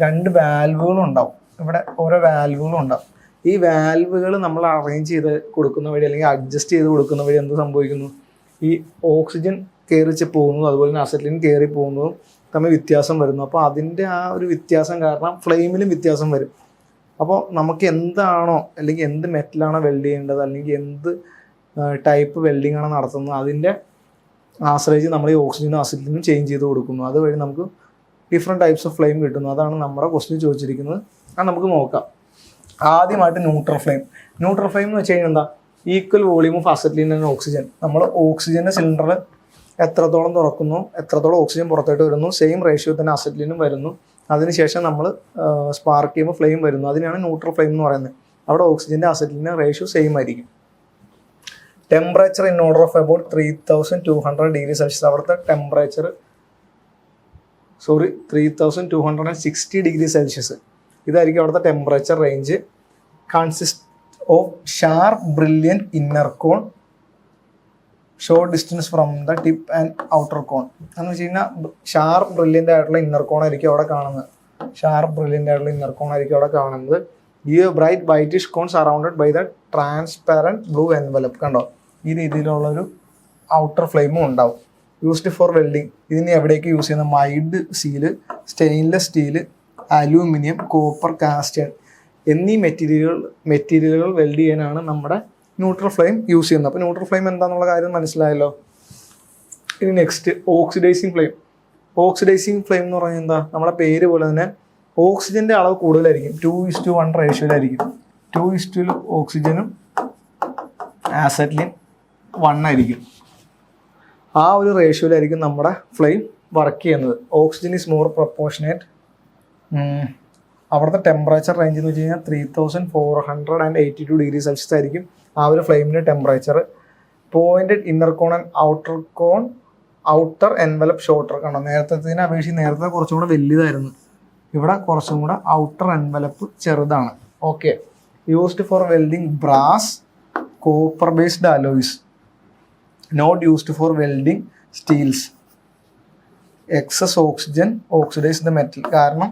2 വാൽവുകളും ഉണ്ടാവും. ഇവിടെ ഓരോ വാൽവുകളും ഉണ്ടാവും. ഈ വാൽവുകൾ നമ്മൾ അറേഞ്ച് ചെയ്ത് കൊടുക്കുന്ന വഴി അല്ലെങ്കിൽ അഡ്ജസ്റ്റ് ചെയ്ത് കൊടുക്കുന്ന വഴി എന്ത് സംഭവിക്കുന്നു? ഈ ഓക്സിജൻ കയറിച്ച് പോകുന്നതും അതുപോലെ തന്നെ അസറ്റിലിൻ കയറി പോകുന്നതും തമ്മിൽ വ്യത്യാസം വരുന്നു. അപ്പോൾ അതിൻ്റെ ആ ഒരു വ്യത്യാസം കാരണം ഫ്ലെയിമിലും വ്യത്യാസം വരും. അപ്പോൾ നമുക്ക് എന്താണോ അല്ലെങ്കിൽ എന്ത് മെറ്റലാണോ വെൽഡ് ചെയ്യേണ്ടത് അല്ലെങ്കിൽ എന്ത് ടൈപ്പ് വെൽഡിംഗ് ആണ് നടത്തുന്നത് അതിൻ്റെ ആശ്രയിച്ച് നമ്മൾ ഈ ഓക്സിജനും അസറ്റിലിനും ചേഞ്ച് ചെയ്ത് കൊടുക്കുന്നു. അതുവഴി നമുക്ക് ഡിഫറെൻറ്റ് ടൈപ്സ് ഓഫ് ഫ്ലെയിം കിട്ടുന്നു. അതാണ് നമ്മുടെ ക്വസ്റ്റ്യൻ ചോദിച്ചിരിക്കുന്നത്. അത് നമുക്ക് നോക്കാം. ആദ്യമായിട്ട് ന്യൂട്രൽ ഫ്ലെയിം. ന്യൂട്രൽ ഫ്ലെയിം എന്ന് വെച്ച് കഴിഞ്ഞാൽ എന്താ? Equal volume of acetylene and oxygen. നമ്മൾ ഓക്സിജൻ്റെ സിലിണ്ടർ എത്രത്തോളം തുറക്കുന്നു, എത്രത്തോളം ഓക്സിജൻ പുറത്തോട്ട് വരുന്നു, സെയിം റേഷ്യോ തന്നെ അസറ്റിലിനും വരുന്നു. അതിനുശേഷം നമ്മൾ സ്പാർക്ക് ചെയ്യുമ്പോൾ ഫ്ലെയിം വരുന്നു. അതിനാണ് ന്യൂട്രൽ ഫ്ലെയിം എന്ന് പറയുന്നത്. അവിടെ ഓക്സിജൻ്റെ അസറ്റിലിൻ്റെ റേഷ്യോ സെയിം ആയിരിക്കും. Temperature in order of about 3200 degree Celsius. അവിടുത്തെ ടെമ്പറേച്ചർ 3260 ഡിഗ്രി സെൽഷ്യസ്. ഇതായിരിക്കും അവിടുത്തെ temperature range. Consist of sharp brilliant inner cone, short distance from the tip and outer cone. എന്ന് വെച്ച് കഴിഞ്ഞാൽ ഷാർപ്പ് ബ്രില്യൻ്റ് ആയിട്ടുള്ള ഇന്നർ കോൺ ആയിരിക്കും അവിടെ കാണുന്നത്. ഷാർപ്പ് ബ്രില്യൻ്റ് ആയിട്ടുള്ള ഇന്നർ കോൺ ആയിരിക്കും അവിടെ കാണുന്നത്. ഈ bright whitish cone surrounded by the transparent blue envelope. കണ്ടോ? ഈ രീതിയിലുള്ളൊരു ഔട്ടർ ഫ്ലെയിമും ഉണ്ടാവും. Used for welding. ഇതിന് എവിടേക്ക് യൂസ് ചെയ്യുന്ന? Mild steel, stainless steel, aluminium, copper, cast എന്നീ മെറ്റീരിയലുകൾ വെൽഡ് ചെയ്യാനാണ് നമ്മുടെ ന്യൂട്രൽ ഫ്ലെയിം യൂസ് ചെയ്യുന്നത്. അപ്പോൾ ന്യൂട്രൽ ഫ്ലെയിം എന്താണെന്നുള്ള കാര്യം മനസ്സിലായല്ലോ. ഇനി next oxidising flame. Oxidising flame എന്ന് പറഞ്ഞാൽ എന്താ? നമ്മുടെ പേര് പോലെ തന്നെ ഓക്സിജൻ്റെ അളവ് കൂടുതലായിരിക്കും. 2:1 റേഷ്യോയിലായിരിക്കും. 2:2 ഓക്സിജനും ആസറ്റിലിൻ 1 ആയിരിക്കും. ആ ഒരു റേഷ്യോയിലായിരിക്കും നമ്മുടെ ഫ്ലെയിം വർക്ക് ചെയ്യുന്നത്. Oxygen is more proportionate. അവിടുത്തെ ടെമ്പറേച്ചർ റേഞ്ച് എന്ന് വെച്ച് കഴിഞ്ഞാൽ 3482 ഡിഗ്രി സെൽഷ്യസ് ആയിരിക്കും ആ ഒരു ഫ്ലെയിമിൻ്റെ temperature. Pointed inner cone and outer envelope shorter. കണ്ടോ? നേരത്തെ അപേക്ഷിച്ച് നേരത്തെ കുറച്ചും കൂടെ വലുതായിരുന്നു. ഇവിടെ കുറച്ചും കൂടെ ഔട്ടർ എൻവലപ്പ് ചെറുതാണ്. Okay. Used for welding brass, copper based alloys. Not used for welding steels. Excess oxygen oxidise the metal. കാരണം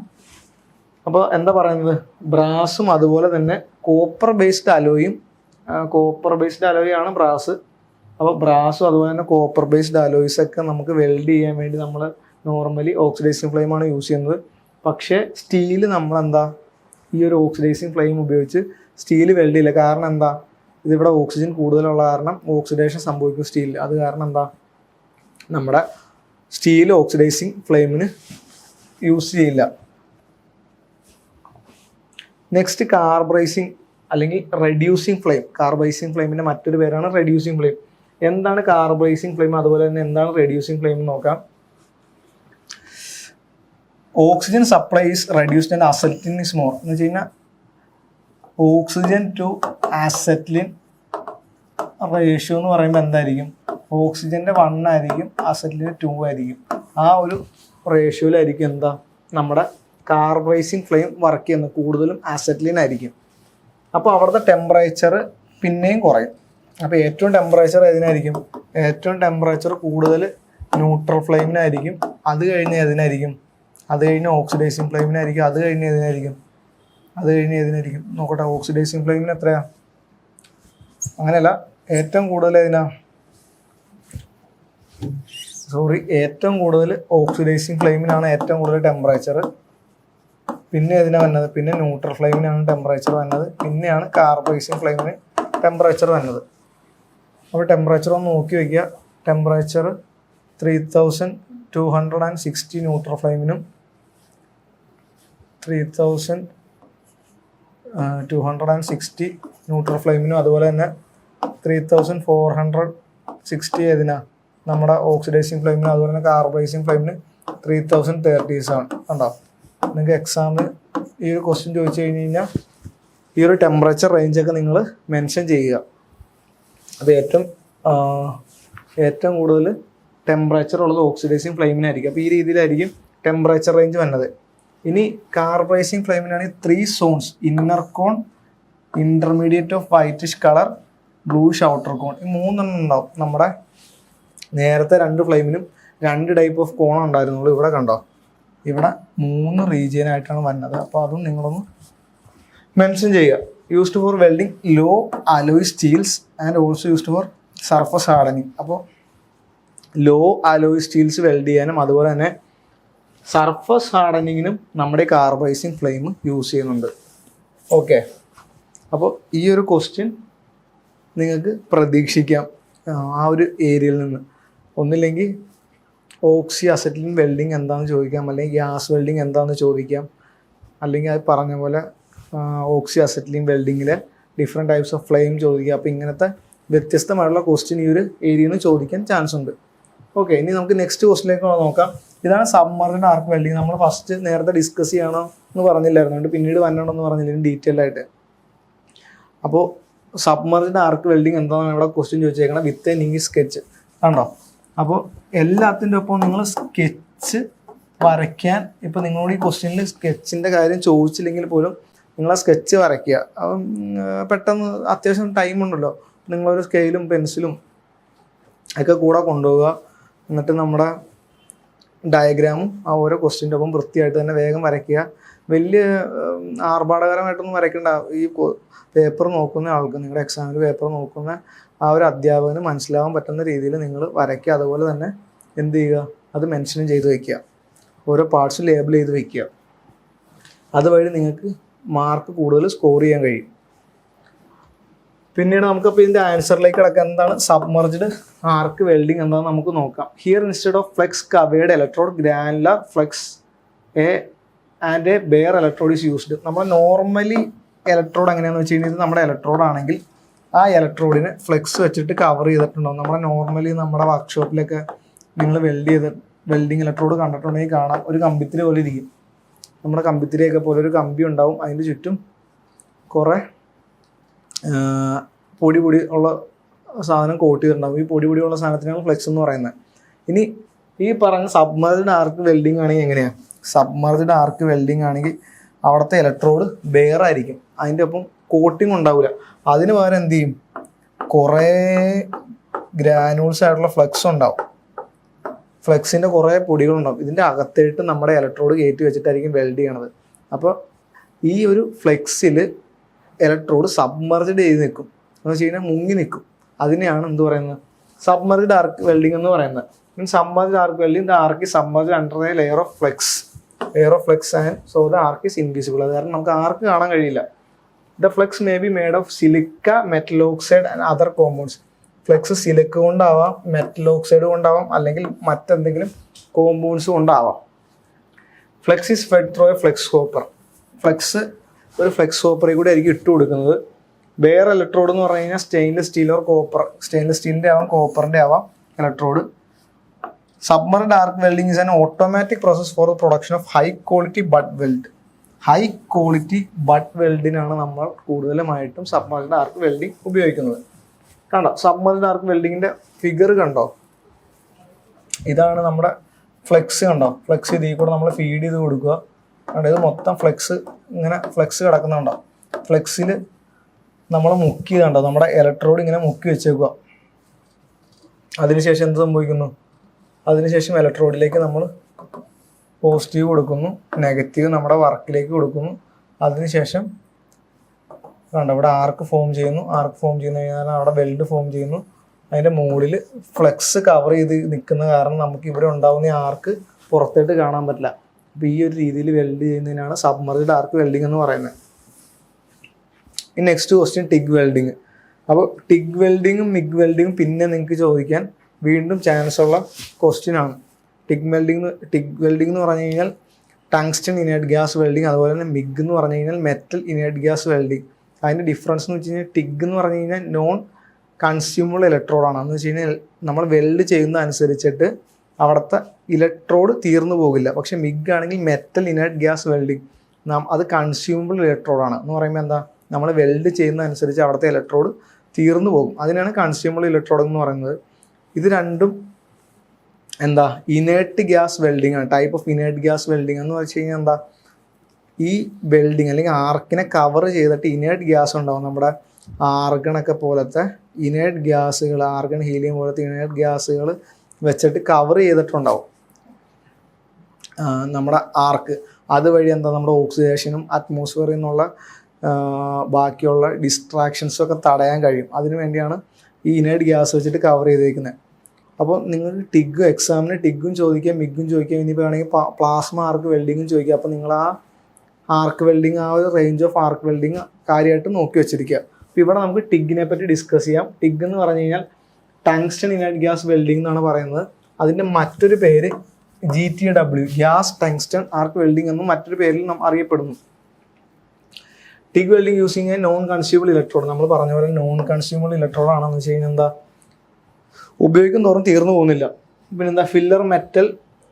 അപ്പോൾ എന്താ പറയുന്നത്? ബ്രാസും അതുപോലെ തന്നെ കോപ്പർ ബേസ്ഡ് അലോയും. കോപ്പർ ബേസ്ഡ് അലോയാണ് ബ്രാസ്. അപ്പോൾ ബ്രാസും അതുപോലെ തന്നെ കോപ്പർ ബേസ്ഡ് അലോയ്സൊക്കെ നമുക്ക് വെൽഡ് ചെയ്യാൻ വേണ്ടി നമ്മൾ നോർമലി ഓക്സിഡൈസിങ് ഫ്ലെയിമാണ് യൂസ് ചെയ്യുന്നത്. പക്ഷേ സ്റ്റീല് നമ്മളെന്താ ഈ ഒരു ഓക്സിഡൈസിങ് ഫ്ലെയിം ഉപയോഗിച്ച് സ്റ്റീല് വെൽഡ് ചെയ്യില്ല. കാരണം എന്താ? ഇതിവിടെ ഓക്സിജൻ കൂടുതലുള്ള കാരണം ഓക്സിഡേഷൻ സംഭവിക്കും സ്റ്റീലിൽ. അത് കാരണം എന്താ? നമ്മുടെ സ്റ്റീൽ ഓക്സിഡൈസിങ് ഫ്ലെയിമിന് യൂസ് ചെയ്യില്ല. നെക്സ്റ്റ് കാർബറൈസിങ് അല്ലെങ്കിൽ റെഡ്യൂസിങ് ഫ്ലെയിം. കാർബറൈസിങ് ഫ്ലെയിമിൻ്റെ മറ്റൊരു പേരാണ് റെഡ്യൂസിങ് ഫ്ലെയിം. എന്താണ് കാർബറൈസിങ് ഫ്ലെയിം, അതുപോലെ തന്നെ എന്താണ് റെഡ്യൂസിങ് ഫ്ലെയിം എന്ന് നോക്കാം. Oxygen supply is reduced and acetylene is more. എന്ന് വെച്ച് കഴിഞ്ഞാൽ ഓക്സിജൻ ടു അസറ്റിലിൻ റേഷ്യോ എന്ന് പറയുമ്പോൾ എന്തായിരിക്കും? ഓക്സിജൻ്റെ 1 ആയിരിക്കും, അസറ്റിലിന് 2 ആയിരിക്കും. ആ ഒരു റേഷ്യോയിലായിരിക്കും എന്താ നമ്മുടെ കാർബറൈസിങ് ഫ്ലെയിം വർക്ക് ചെയ്യുന്നത്. കൂടുതലും അസറ്റിലിൻ ആയിരിക്കും. അപ്പോൾ അവിടുത്തെ ടെമ്പറേച്ചർ പിന്നെയും കുറയും. അപ്പോൾ ഏറ്റവും ടെമ്പറേച്ചർ ഏതിനായിരിക്കും? ഏറ്റവും ടെമ്പറേച്ചർ കൂടുതൽ ന്യൂട്രൽ ഫ്ലെയിമിനായിരിക്കും. അത് കഴിഞ്ഞ് ഏതിനായിരിക്കും? അത് കഴിഞ്ഞ് ഓക്സിഡൈസിങ് ഫ്ലെയിമിനായിരിക്കും. അത് കഴിഞ്ഞ് ഏതിനായിരിക്കും? നോക്കട്ടെ. ഓക്സിഡൈസിങ് ഫ്ലെയിമിന് എത്രയാണ്? അങ്ങനെയല്ല, ഏറ്റവും കൂടുതൽ ഏറ്റവും കൂടുതൽ ഓക്സിഡൈസിങ് ഫ്ലെയിമിനാണ് ഏറ്റവും കൂടുതൽ ടെമ്പറേച്ചർ. പിന്നെ ഏതിനാണ് വന്നത്? പിന്നെ ന്യൂട്രൽ ഫ്ലെയിമിനാണ് ടെമ്പറേച്ചർ വന്നത്. പിന്നെയാണ് കാർബറൈസിങ് ഫ്ലെയിമിന് ടെമ്പറേച്ചർ വന്നത്. അപ്പോൾ ടെമ്പറേച്ചർ ഒന്ന് നോക്കി വയ്ക്കുക. ടെമ്പറേച്ചർ 3260 ന്യൂട്രൽ ഫ്ലെയിമിനും 3260 ന്യൂട്രൽ ഫ്ലെയിമിനും അതുപോലെ തന്നെ 3460 ഏതിനാ? നമ്മുടെ ഓക്സിഡൈസിങ് ഫ്ലെയിമിനും അതുപോലെ തന്നെ കാർബറൈസിങ് ഫ്ലെയിമിന് 3030 ആണ്. കണ്ടോ? നിങ്ങൾക്ക് എക്സാമിന് ഈ ഒരു ക്വസ്റ്റ്യൻ ചോദിച്ചു കഴിഞ്ഞ് കഴിഞ്ഞാൽ ഈ ഒരു ടെമ്പറേച്ചർ റേഞ്ചൊക്കെ നിങ്ങൾ മെൻഷൻ ചെയ്യുക. അപ്പോൾ ഏറ്റവും കൂടുതൽ ടെമ്പറേച്ചർ ഉള്ളത് ഓക്സിഡൈസിങ് ഫ്ലെയിമിനായിരിക്കും. അപ്പോൾ ഈ രീതിയിലായിരിക്കും ടെമ്പറേച്ചർ റേഞ്ച് വന്നത്. ഇനി കാർബറൈസിങ് ഫ്ലെയിമിനാണെങ്കിൽ 3 zones, inner cone, intermediate of whitish colour, bluish outer cone. ഈ 3 ഉണ്ടാവും. നമ്മുടെ നേരത്തെ 2 ഫ്ലെയിമിനും 2 ടൈപ്പ് ഓഫ് കോൺ ഉണ്ടായിരുന്നുള്ളൂ. ഇവിടെ കണ്ടോ? ഇവിടെ 3 റീജിയൻ ആയിട്ടാണ് വന്നത്. അപ്പോൾ അതും നിങ്ങളൊന്ന് മെൻഷൻ ചെയ്യുക. Used for welding low alloy steels and also used for surface hardening. അപ്പോൾ ലോ അലോയ് സ്റ്റീൽസ് വെൽഡ് ചെയ്യാനും അതുപോലെ തന്നെ സർഫസ് ഹാർഡനിങ്ങിനും നമ്മുടെ കാർബൈസിങ് ഫ്ലെയിം യൂസ് ചെയ്യുന്നുണ്ട്. ഓക്കെ, അപ്പോൾ ഈ ഒരു ക്വസ്റ്റ്യൻ നിങ്ങൾക്ക് പ്രതീക്ഷിക്കാം ആ ഒരു ഏരിയയിൽ നിന്ന്. ഒന്നില്ലെങ്കിൽ ഓക്സി അസറ്റിലിൻ വെൽഡിങ് എന്താണെന്ന് ചോദിക്കാം, അല്ലെങ്കിൽ ഗ്യാസ് വെൽഡിങ് എന്താണെന്ന് ചോദിക്കാം, അല്ലെങ്കിൽ അത് പറഞ്ഞ പോലെ ഓക്സി അസറ്റിലിൻ വെൽഡിങ്ങിലെ ഡിഫറെൻറ്റ് ടൈപ്സ് ഓഫ് ഫ്ലെയിം ചോദിക്കുക. അപ്പോൾ ഇങ്ങനത്തെ വ്യത്യസ്തമായിട്ടുള്ള ക്വസ്റ്റ്യൻ ഈ ഒരു ഏരിയയിൽ നിന്ന് ചോദിക്കാൻ ചാൻസ് ഉണ്ട്. ഓക്കെ, ഇനി നമുക്ക് നെക്സ്റ്റ് ക്വസ്റ്റിലേക്ക് നോക്കാം. ഇതാണ് സബ്മർജ്ഡ് ആർക്ക് വെൽഡിങ്. നമ്മൾ ഫസ്റ്റ് നേരത്തെ ഡിസ്കസ് ചെയ്യണോ എന്ന് പറഞ്ഞില്ലായിരുന്നു, അതുകൊണ്ട് പിന്നീട് വന്നോണ്ടെന്ന് പറഞ്ഞില്ല ഡീറ്റെയിൽ ആയിട്ട്. അപ്പോൾ സബ്മർജ്ഡ് ആർക്ക് വെൽഡിങ് എന്താണെന്ന് ഇവിടെ ക്വസ്റ്റ്യൻ ചോദിച്ചേക്കണം വിത്ത് എ നീ സ്കെച്ച് കണ്ടോ. അപ്പോൾ എല്ലാത്തിൻ്റെ ഒപ്പം നിങ്ങൾ സ്കെച്ച് വരയ്ക്കാൻ, ഇപ്പോൾ നിങ്ങളോട് ഈ ക്വസ്റ്റ്യനിൽ സ്കെച്ചിൻ്റെ കാര്യം ചോദിച്ചില്ലെങ്കിൽ പോലും നിങ്ങൾ ആ സ്കെച്ച് വരയ്ക്കുക. അപ്പം പെട്ടെന്ന് അത്യാവശ്യം ടൈം ഉണ്ടല്ലോ, നിങ്ങളൊരു സ്കെയിലും പെൻസിലും ഒക്കെ കൂടെ കൊണ്ടുപോവുക. എന്നിട്ട് നമ്മുടെ ഡയഗ്രാമും ആ ഓരോ ക്വസ്റ്റ്യൻ്റെ ഒപ്പം വൃത്തിയായിട്ട് തന്നെ വേഗം വരയ്ക്കുക. വലിയ ആർഭാടകരമായിട്ടൊന്നും വരയ്ക്കേണ്ട. ഈ പേപ്പർ നോക്കുന്ന ആൾക്ക്, നിങ്ങളുടെ എക്സാമിൽ പേപ്പർ നോക്കുന്ന ആ ഒരു അധ്യാപകന് മനസ്സിലാവാൻ പറ്റുന്ന രീതിയിൽ നിങ്ങൾ വരയ്ക്കുക. അതുപോലെ തന്നെ എന്ത് ചെയ്യുക, അത് മെൻഷനും ചെയ്ത് വയ്ക്കുക, ഓരോ പാർട്സ് ലേബിൾ ചെയ്ത് വയ്ക്കുക. അതുവഴി നിങ്ങൾക്ക് മാർക്ക് കൂടുതൽ സ്കോർ ചെയ്യാൻ കഴിയും. പിന്നീട് നമുക്കപ്പോൾ ഇതിൻ്റെ ആൻസറിലേക്ക് കിടക്കുക. എന്താണ് സബ്മർജ്ഡ് ആർക്ക് വെൽഡിങ് എന്താണെന്ന് നമുക്ക് നോക്കാം. Here instead of flux covered electrode granular flux and a bare electrode is used. നമ്മൾ നോർമലി ഇലക്ട്രോഡ് എങ്ങനെയാണെന്ന് വെച്ച് കഴിഞ്ഞാൽ നമ്മുടെ ഇലക്ട്രോഡ് ആണെങ്കിൽ ആ ഇലക്ട്രോഡിന് ഫ്ലെക്സ് വെച്ചിട്ട് കവർ ചെയ്തിട്ടുണ്ടാവും. നമ്മുടെ നോർമലി നമ്മുടെ വർക്ക്ഷോപ്പിലൊക്കെ നിങ്ങൾ വെൽഡിങ് ഇലക്ട്രോഡ് കണ്ടിട്ടുണ്ടെങ്കിൽ കാണാം, ഒരു കമ്പിത്തിരി പോലെ ഇരിക്കും. നമ്മുടെ കമ്പിത്തിരിയൊക്കെ പോലെ ഒരു കമ്പി ഉണ്ടാവും, അതിൻ്റെ ചുറ്റും കുറേ പൊടി ഉള്ള സാധനം കോട്ട് ചെയ്തിട്ടുണ്ടാവും. ഈ പൊടി ഉള്ള സാധനത്തിനാണ് ഫ്ലെക്സ് എന്ന് പറയുന്നത്. ഇനി ഈ പറഞ്ഞ സബ്മർജ്ഡ് ആർക്ക് വെൽഡിങ് ആണെങ്കിൽ എങ്ങനെയാണ്? സബ്മർജ്ഡ് ആർക്ക് വെൽഡിങ് ആണെങ്കിൽ അവിടുത്തെ ഇലക്ട്രോഡ് ബെയർ ആയിരിക്കും, അതിൻ്റെ ഒപ്പം കോട്ടിങ് ഉണ്ടാവില്ല. അതിന് പകരം എന്ത് ചെയ്യും, കുറേ ഗ്രാനൂൾസ് ആയിട്ടുള്ള ഫ്ലെക്സ് ഉണ്ടാവും. ഫ്ലെക്സിൻ്റെ കുറേ പൊടികളുണ്ടാവും. ഇതിൻ്റെ അകത്തേട്ട് നമ്മുടെ ഇലക്ട്രോഡ് കയറ്റി വെച്ചിട്ടായിരിക്കും വെൽഡ് ചെയ്യണത്. അപ്പോൾ ഈ ഒരു ഫ്ലെക്സിൽ ഇലക്ട്രോഡ് സബ്മർജ്ഡ് ചെയ്ത് നിൽക്കും, എന്ന് വെച്ച് കഴിഞ്ഞാൽ മുങ്ങി നിൽക്കും. അതിനെയാണ് എന്ത് പറയുന്നത്, സബ്മർജ്ഡ് ആർക്ക് വെൽഡിങ് എന്ന് പറയുന്നത്. Means submerged arc welding, the arc is submerged under the layer of flex and so the arc is invisible. അത് കാരണം നമുക്ക് ആർക്ക് കാണാൻ കഴിയില്ല. The flex may be made of silica, metal oxide and other compounds. Flex silica കൊണ്ടാവാം, മെറ്റൽ ഓക്സൈഡ് കൊണ്ടാവാം, അല്ലെങ്കിൽ മറ്റെന്തെങ്കിലും കോമ്പൗണ്ട്സ് കൊണ്ടാവാം. Flex is fed through A flex hopper. Flex ഒരു ഫ്ലെക്സ് ഹോപ്പറിൽ കൂടി ആയിരിക്കും ഇട്ട് കൊടുക്കുന്നത്. ബെയർ ഇലക്ട്രോഡ് എന്ന് പറഞ്ഞു കഴിഞ്ഞാൽ stainless steel or copper, stainless സ്റ്റീലിൻ്റെ ആവാം, കോപ്പറിൻ്റെ ആവാം electrode. Submerged arc welding is an automatic process for the production of high quality butt weld. High quality butt വെൽഡിനാണ് നമ്മൾ കൂടുതലുമായിട്ടും സബ്മർജ്ഡ് ആർക്ക് വെൽഡിംഗ് ഉപയോഗിക്കുന്നത്. കണ്ടോ, സബ്മർജ്ഡ് ആർക്ക് വെൽഡിങ്ങിൻ്റെ ഫിഗർ കണ്ടോ? ഇതാണ് നമ്മുടെ ഫ്ലെക്സ്. കണ്ടോ, ഫ്ലെക്സ് ഇതിൽ കൂടെ നമ്മൾ ഫീഡ് ചെയ്ത് കൊടുക്കുക. കണ്ടോ, ഇത് മൊത്തം ഫ്ലെക്സ്, ഇങ്ങനെ ഫ്ലെക്സ് കിടക്കുന്നുണ്ടോ? ഫ്ലെക്സിൽ നമ്മൾ മുക്കി കണ്ടോ, നമ്മുടെ ഇലക്ട്രോഡ് ഇങ്ങനെ മുക്കി വെച്ചേക്കുക. അതിനുശേഷം എന്ത് സംഭവിക്കുന്നു, അതിനുശേഷം ഇലക്ട്രോഡിലേക്ക് നമ്മൾ പോസിറ്റീവ് കൊടുക്കുന്നു, നെഗറ്റീവ് നമ്മുടെ വർക്കിലേക്ക് കൊടുക്കുന്നു. അതിനുശേഷം കണ്ടോ, ഇവിടെ ആർക്ക് ഫോം ചെയ്യുന്നു. ആർക്ക് ഫോം ചെയ്യുന്ന കഴിഞ്ഞാൽ അവിടെ വെൽഡ് ഫോം ചെയ്യുന്നു. അതിൻ്റെ മുകളിൽ ഫ്ലെക്സ് കവർ ചെയ്ത് നിൽക്കുന്ന കാരണം നമുക്ക് ഇവിടെ ഉണ്ടാവുന്ന ആർക്ക് പുറത്തേട്ട് കാണാൻ പറ്റില്ല. അപ്പോൾ ഈ ഒരു രീതിയിൽ വെൽഡ് ചെയ്യുന്നതിനാണ് സബ്മർജ്ഡ് ആർക്ക് വെൽഡിങ് എന്ന് പറയുന്നത്. ഈ നെക്സ്റ്റ് ക്വസ്റ്റ്യൻ ടിഗ് വെൽഡിങ്. അപ്പോൾ ടിഗ് വെൽഡിങ്ങും മിഗ് വെൽഡിങ്ങും പിന്നെ നിങ്ങൾക്ക് ചോദിക്കാൻ വീണ്ടും ചാൻസ് ഉള്ള ക്വസ്റ്റ്യൻ ആണ്. ടിഗ് വെൽഡിങ് എന്ന് പറഞ്ഞു കഴിഞ്ഞാൽ ടങ്സ്റ്റൺ ഇനേർട്ട് ഗ്യാസ് വെൽഡിങ്, അതുപോലെ തന്നെ മിഗ് എന്ന് പറഞ്ഞു കഴിഞ്ഞാൽ മെറ്റൽ ഇനേർട്ട് ഗ്യാസ് വെൽഡിങ്. അതിൻ്റെ ഡിഫറൻസ് എന്ന് വെച്ച് കഴിഞ്ഞാൽ ടിഗ് എന്ന് പറഞ്ഞു കഴിഞ്ഞാൽ നോൺ കൺസ്യൂമബിൾ ഇലക്ട്രോഡാണ്. എന്ന് വെച്ച് കഴിഞ്ഞാൽ നമ്മൾ വെൽഡ് ചെയ്യുന്ന അനുസരിച്ചിട്ട് അവിടുത്തെ ഇലക്ട്രോഡ് തീർന്നു പോകില്ല. പക്ഷേ മിഗ് ആണെങ്കിൽ മെറ്റൽ ഇനേർട്ട് ഗ്യാസ് വെൽഡിങ്, അത് കൺസ്യൂമബിൾ ഇലക്ട്രോഡാണ്. എന്ന് പറയുമ്പോൾ എന്താ, നമ്മൾ വെൽഡ് ചെയ്യുന്ന അനുസരിച്ച് അവിടുത്തെ ഇലക്ട്രോഡ് തീർന്നു പോകും. അതിനാണ് കൺസ്യൂമബിൾ ഇലക്ട്രോഡ് എന്ന് പറയുന്നത്. ഇത് രണ്ടും എന്താ, ഇനേർട്ട് ഗ്യാസ് വെൽഡിങ് ആണ്. Type of inert gas welding എന്ന് വെച്ച് കഴിഞ്ഞാൽ എന്താ, ഈ വെൽഡിങ് അല്ലെങ്കിൽ ആർക്കിനെ കവർ ചെയ്തിട്ട് ഇനേർട്ട് ഗ്യാസ് ഉണ്ടാവും. നമ്മുടെ ആർഗണൊക്കെ പോലത്തെ ഇനേർട്ട് ഗ്യാസുകൾ, ആർഗൺ, ഹീലിയം പോലത്തെ ഇനേർട്ട് ഗ്യാസുകൾ വെച്ചിട്ട് കവർ ചെയ്തിട്ടുണ്ടാവും. നമ്മുടെ ആർക്ക് അതുവഴി എന്താ നമ്മുടെ ഓക്സിഡേഷനും അറ്റ്മോസ്ഫിയറിൽ നിന്നുള്ള ബാക്കിയുള്ള ഡിസ്ട്രാക്ഷൻസും ഒക്കെ തടയാൻ കഴിയും. അതിനു വേണ്ടിയാണ് ഈ ഇനേർട്ട് ഗ്യാസ് വെച്ചിട്ട് കവർ ചെയ്തേക്കുന്നത്. അപ്പോൾ നിങ്ങൾക്ക് എക്സാമിന് ടിഗും ചോദിക്കാം, മിഗും ചോദിക്കാം, ഇനിയിപ്പോൾ വേണമെങ്കിൽ പ്ലാസ്മ ആർക്ക് വെൽഡിങ്ങും ചോദിക്കാം. അപ്പോൾ നിങ്ങൾ ആ ആർക്ക് വെൽഡിങ്, ആ ഒരു റേഞ്ച് ഓഫ് ആർക്ക് വെൽഡിങ് കാര്യമായിട്ട് നോക്കി വെച്ചിരിക്കുക. അപ്പോൾ ഇവിടെ നമുക്ക് ടിഗിനെ പറ്റി ഡിസ്കസ് ചെയ്യാം. ടിഗ് എന്ന് പറഞ്ഞു കഴിഞ്ഞാൽ ടങ്സ്റ്റൺ ഇനേർട്ട് ഗ്യാസ് വെൽഡിംഗ് എന്നാണ് പറയുന്നത്. അതിൻ്റെ മറ്റൊരു പേര് GTW, gas tungsten arc welding എന്നും മറ്റൊരു പേരിൽ അറിയപ്പെടുന്നു. TIG welding using A non consumable electrode. നമ്മൾ പറഞ്ഞ പോലെ നോൺ കൺസ്യൂമബിൾ ഇലക്ട്രോഡ് ആണെന്ന് വെച്ച് കഴിഞ്ഞാൽ എന്താ, ഉപയോഗിക്കും തോറും തീർന്നു പോകുന്നില്ല. പിന്നെന്താ, filler metal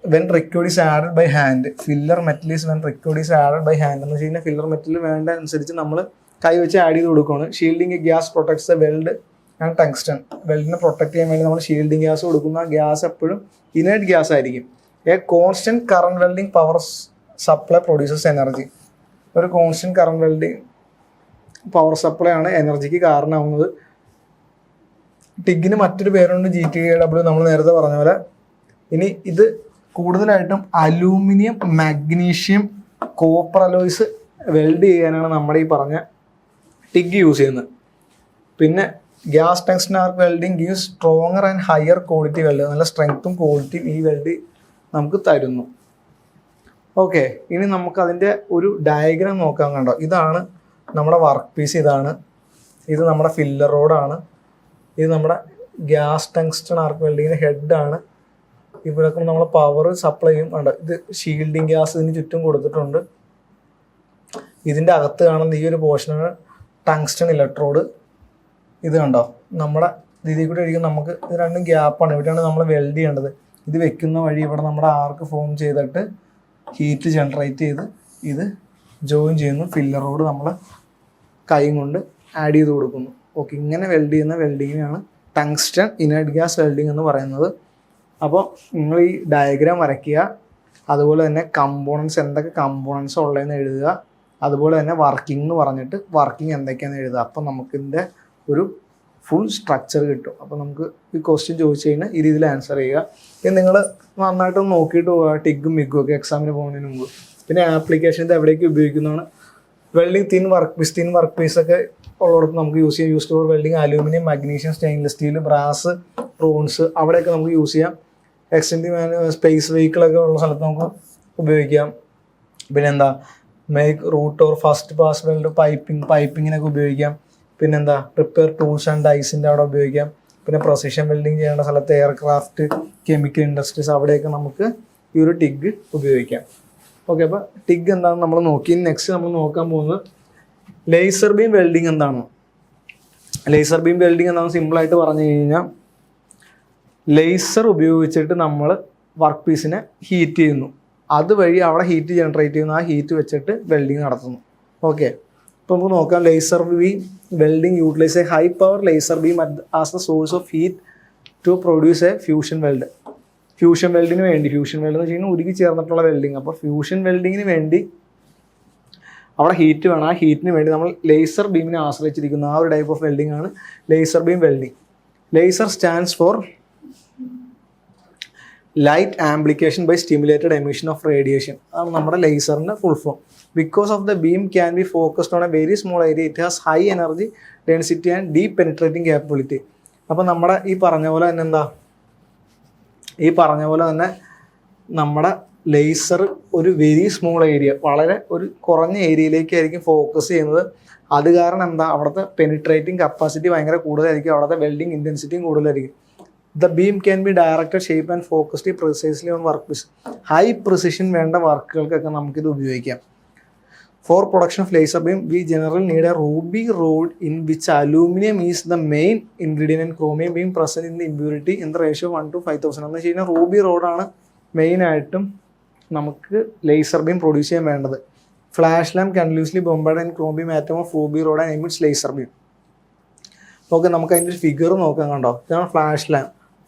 when required is added by hand. Filler metal is when required is added by hand എന്ന് വെച്ച് കഴിഞ്ഞാൽ ഫില്ലർ മെറ്റൽ വേണ്ട അനുസരിച്ച് നമ്മൾ കൈ വെച്ച് ആഡ് ചെയ്ത് കൊടുക്കുകയാണ്. Shielding gas protects the weld and tungsten. വെൽഡിനെ പ്രൊട്ടക്ട് ചെയ്യാൻ വേണ്ടി നമ്മൾ ഷീൽഡിങ് ഗ്യാസ് കൊടുക്കുന്ന ഗ്യാസ് എപ്പോഴും ഇനേർട്ട് ഗ്യാസ് ആയിരിക്കും. A constant current welding power supply producers energy. ഒരു constant current welding power supply ആണ് എനർജിക്ക് കാരണമാവുന്നത്. ടിഗിന് മറ്റൊരു പേരുണ്ട് GTW, നമ്മൾ നേരത്തെ പറഞ്ഞ പോലെ. ഇനി ഇത് കൂടുതലായിട്ടും aluminium, magnesium, copper alloys weld ചെയ്യാനാണ് നമ്മുടെ ഈ പറഞ്ഞ ടിഗ് യൂസ് ചെയ്യുന്നത്. പിന്നെ gas tungsten arc welding gives stronger and higher quality weld. നല്ല സ്ട്രെങ്ത്തും ക്വാളിറ്റിയും ഈ വെൽഡ് നമുക്ക് തരുന്നു. ഓക്കെ, ഇനി നമുക്ക് അതിൻ്റെ ഒരു ഡയഗ്രാം നോക്കാൻ. കണ്ടോ, ഇതാണ് നമ്മുടെ വർക്ക് പീസ്, ഇത് നമ്മുടെ ഫില്ലർ റോഡാണ്, ഇത് നമ്മുടെ ഗ്യാസ് ടങ്സ്റ്റൺ ആർക്ക് വെൽഡിങ്ങിൻ്റെ ഹെഡാണ്. ഇവിടൊക്കെ നമ്മൾ പവർ സപ്ലൈ ചെയ്യും. കണ്ടോ, ഇത് ഷീൽഡിങ് ഗ്യാസ് ഇതിന് ചുറ്റും കൊടുത്തിട്ടുണ്ട്. ഇതിൻ്റെ അകത്ത് കാണുന്ന ഈ ഒരു പോർഷനാണ് ടങ്സ്റ്റൺ ഇലക്ട്രോഡ്. ഇത് കണ്ടോ, നമ്മുടെ ഇതിൽ കൂടെ ആയിരിക്കും നമുക്ക് ഇത് രണ്ടും ഗ്യാപ്പാണ്. ഇവിടെയാണ് നമ്മൾ വെൽഡ് ചെയ്യേണ്ടത്. ഇത് വെക്കുന്ന വഴി ഇവിടെ നമ്മുടെ ആർക്ക് ഫോം ചെയ്തിട്ട് ഹീറ്റ് ജനറേറ്റ് ചെയ്ത് ഇത് ജോയിൻ ചെയ്യുന്നു. ഫില്ലർ റോഡ് നമ്മൾ കൈ കൊണ്ട് ആഡ് ചെയ്ത് കൊടുക്കുന്നു. ഓക്കെ, ഇങ്ങനെ വെൽഡ് ചെയ്യുന്ന വെൽഡിങ്ങിനാണ് ടങ്സ്റ്റൺ ഇനേർട്ട് ഗ്യാസ് വെൽഡിങ് എന്ന് പറയുന്നത്. അപ്പോൾ നിങ്ങൾ ഈ ഡയഗ്രാം വരയ്ക്കുക, അതുപോലെ തന്നെ കമ്പോണൻസ് എന്തൊക്കെ കമ്പോണൻസ് ഉള്ളതെന്ന് എഴുതുക, അതുപോലെ തന്നെ വർക്കിംഗ് എന്ന് പറഞ്ഞിട്ട് വർക്കിംഗ് എന്തൊക്കെയാണെന്ന് എഴുതുക. അപ്പോൾ നമുക്കിതിൻ്റെ ഒരു ഫുൾ സ്ട്രക്ചർ കിട്ടും. അപ്പോൾ നമുക്ക് ഈ ക്വസ്റ്റ്യൻ ചോദിച്ചു കഴിഞ്ഞാൽ ഈ രീതിയിൽ ആൻസർ ചെയ്യുക. ഇത് നിങ്ങൾ നന്നായിട്ടൊന്ന് നോക്കിയിട്ട് പോവുക, ടിഗും മിഗും ഒക്കെ എക്സാമിന് പോകുന്നതിന് മുമ്പ്. പിന്നെ ആപ്ലിക്കേഷൻ ഇത് എവിടേക്ക് ഉപയോഗിക്കുന്നതാണ്, വെൽഡിങ് തിൻ വർക്ക് പീസ് ഒക്കെ ഉള്ളിടത്ത് നമുക്ക് യൂസ് ചെയ്യാം. Use for welding aluminium, magnesium, stainless steel, brass, bronze, അവിടെയൊക്കെ നമുക്ക് യൂസ് ചെയ്യാം. എക്സ്റ്റെൻഡ് സ്പേസ് വെഹിക്കിളൊക്കെ ഉള്ള സ്ഥലത്ത് നമുക്ക് ഉപയോഗിക്കാം. പിന്നെന്താ, make root or first pass weld, പൈപ്പിങ്ങിനൊക്കെ ഉപയോഗിക്കാം. പിന്നെന്താ, പ്രിപ്പയർ ടൂൾസ് ആൻഡ് ഡൈസിൻ്റെ അവിടെ ഉപയോഗിക്കാം. പിന്നെ പ്രൊസിഷൻ വെൽഡിങ് ചെയ്യേണ്ട സ്ഥലത്ത്, എയർക്രാഫ്റ്റ്, കെമിക്കൽ ഇൻഡസ്ട്രീസ്, അവിടെയൊക്കെ നമുക്ക് ഈ ഒരു ടിഗ് ഉപയോഗിക്കാം. ഓക്കെ, അപ്പോൾ ടിഗ് എന്താണെന്ന് നമ്മൾ നോക്കി. നെക്സ്റ്റ് നമ്മൾ നോക്കാൻ പോകുന്നത് ലേസർ ബീം വെൽഡിങ് എന്താണ്. ലേസർ ബീം വെൽഡിങ് എന്താണെന്ന് സിമ്പിളായിട്ട് പറഞ്ഞു കഴിഞ്ഞാൽ, ലേസർ ഉപയോഗിച്ചിട്ട് നമ്മൾ വർക്ക് പീസിനെ ഹീറ്റ് ചെയ്യുന്നു. അതുവഴി അവിടെ ഹീറ്റ് ജനറേറ്റ് ചെയ്യുന്നു. ആ ഹീറ്റ് വെച്ചിട്ട് വെൽഡിങ് നടത്തുന്നു. ഓക്കെ, ഇപ്പോൾ നമുക്ക് നോക്കാം. Laser beam welding utilise a high power laser beam as the source of heat to produce a fusion weld. Fusion വെൽഡിന് വേണ്ടി, ഫ്യൂഷൻ വെൽഡ് എന്ന് വെച്ച് കഴിഞ്ഞാൽ ഉരുകി ചേർന്നിട്ടുള്ള വെൽഡിങ്. അപ്പോൾ ഫ്യൂഷൻ വെൽഡിങ്ങിന് വേണ്ടി അവിടെ ഹീറ്റ് വേണം. ആ ഹീറ്റിന് വേണ്ടി നമ്മൾ ലേസർ ബീമിനെ ആശ്രയിച്ചിരിക്കുന്ന ആ ഒരു ടൈപ്പ് ഓഫ് വെൽഡിംഗ് ആണ് laser beam welding. Laser stands for light amplification by stimulated emission of radiation. അതാണ് നമ്മുടെ ലേസറിൻ്റെ full form. Because of the beam can be focused on a very small area, it has high energy density and deep penetrating capability. അപ്പോൾ നമ്മുടെ ഈ പറഞ്ഞ പോലെ തന്നെ നമ്മുടെ ലേസർ ഒരു വെരി സ്മോൾ ഏരിയ, വളരെ ഒരു കുറഞ്ഞ ഏരിയയിലേക്കായിരിക്കും ഫോക്കസ് ചെയ്യുന്നത്. അത് കാരണം അവിടുത്തെ പെനിട്രേറ്റിംഗ് കപ്പാസിറ്റി ഭയങ്കര കൂടുതലായിരിക്കും, അവിടുത്തെ വെൽഡിങ് ഇൻറ്റൻസിറ്റിയും കൂടുതലായിരിക്കും. The beam can be directed, shape and focused precisely on work piece. High precision വേണ്ട വർക്കുകൾക്കൊക്കെ നമുക്കിത് ഉപയോഗിക്കാം. For production of laser beam, we generally need a ruby rod in which aluminum is the main ingredient and chromium being present in the impurity in the ratio 1:5000. എന്ന് വെച്ച് കഴിഞ്ഞാൽ റൂബി റോഡാണ് മെയിനായിട്ടും നമുക്ക് ലേസർ ബീം പ്രൊഡ്യൂസ് ചെയ്യാൻ വേണ്ടത്. Flash lamp continuously bombard and chromium atom of ruby rod and emits laser beam. Okay, നമുക്ക് അതിൻ്റെ ഒരു ഫിഗർ നോക്കാൻ. കണ്ടോ, ഇതാണ്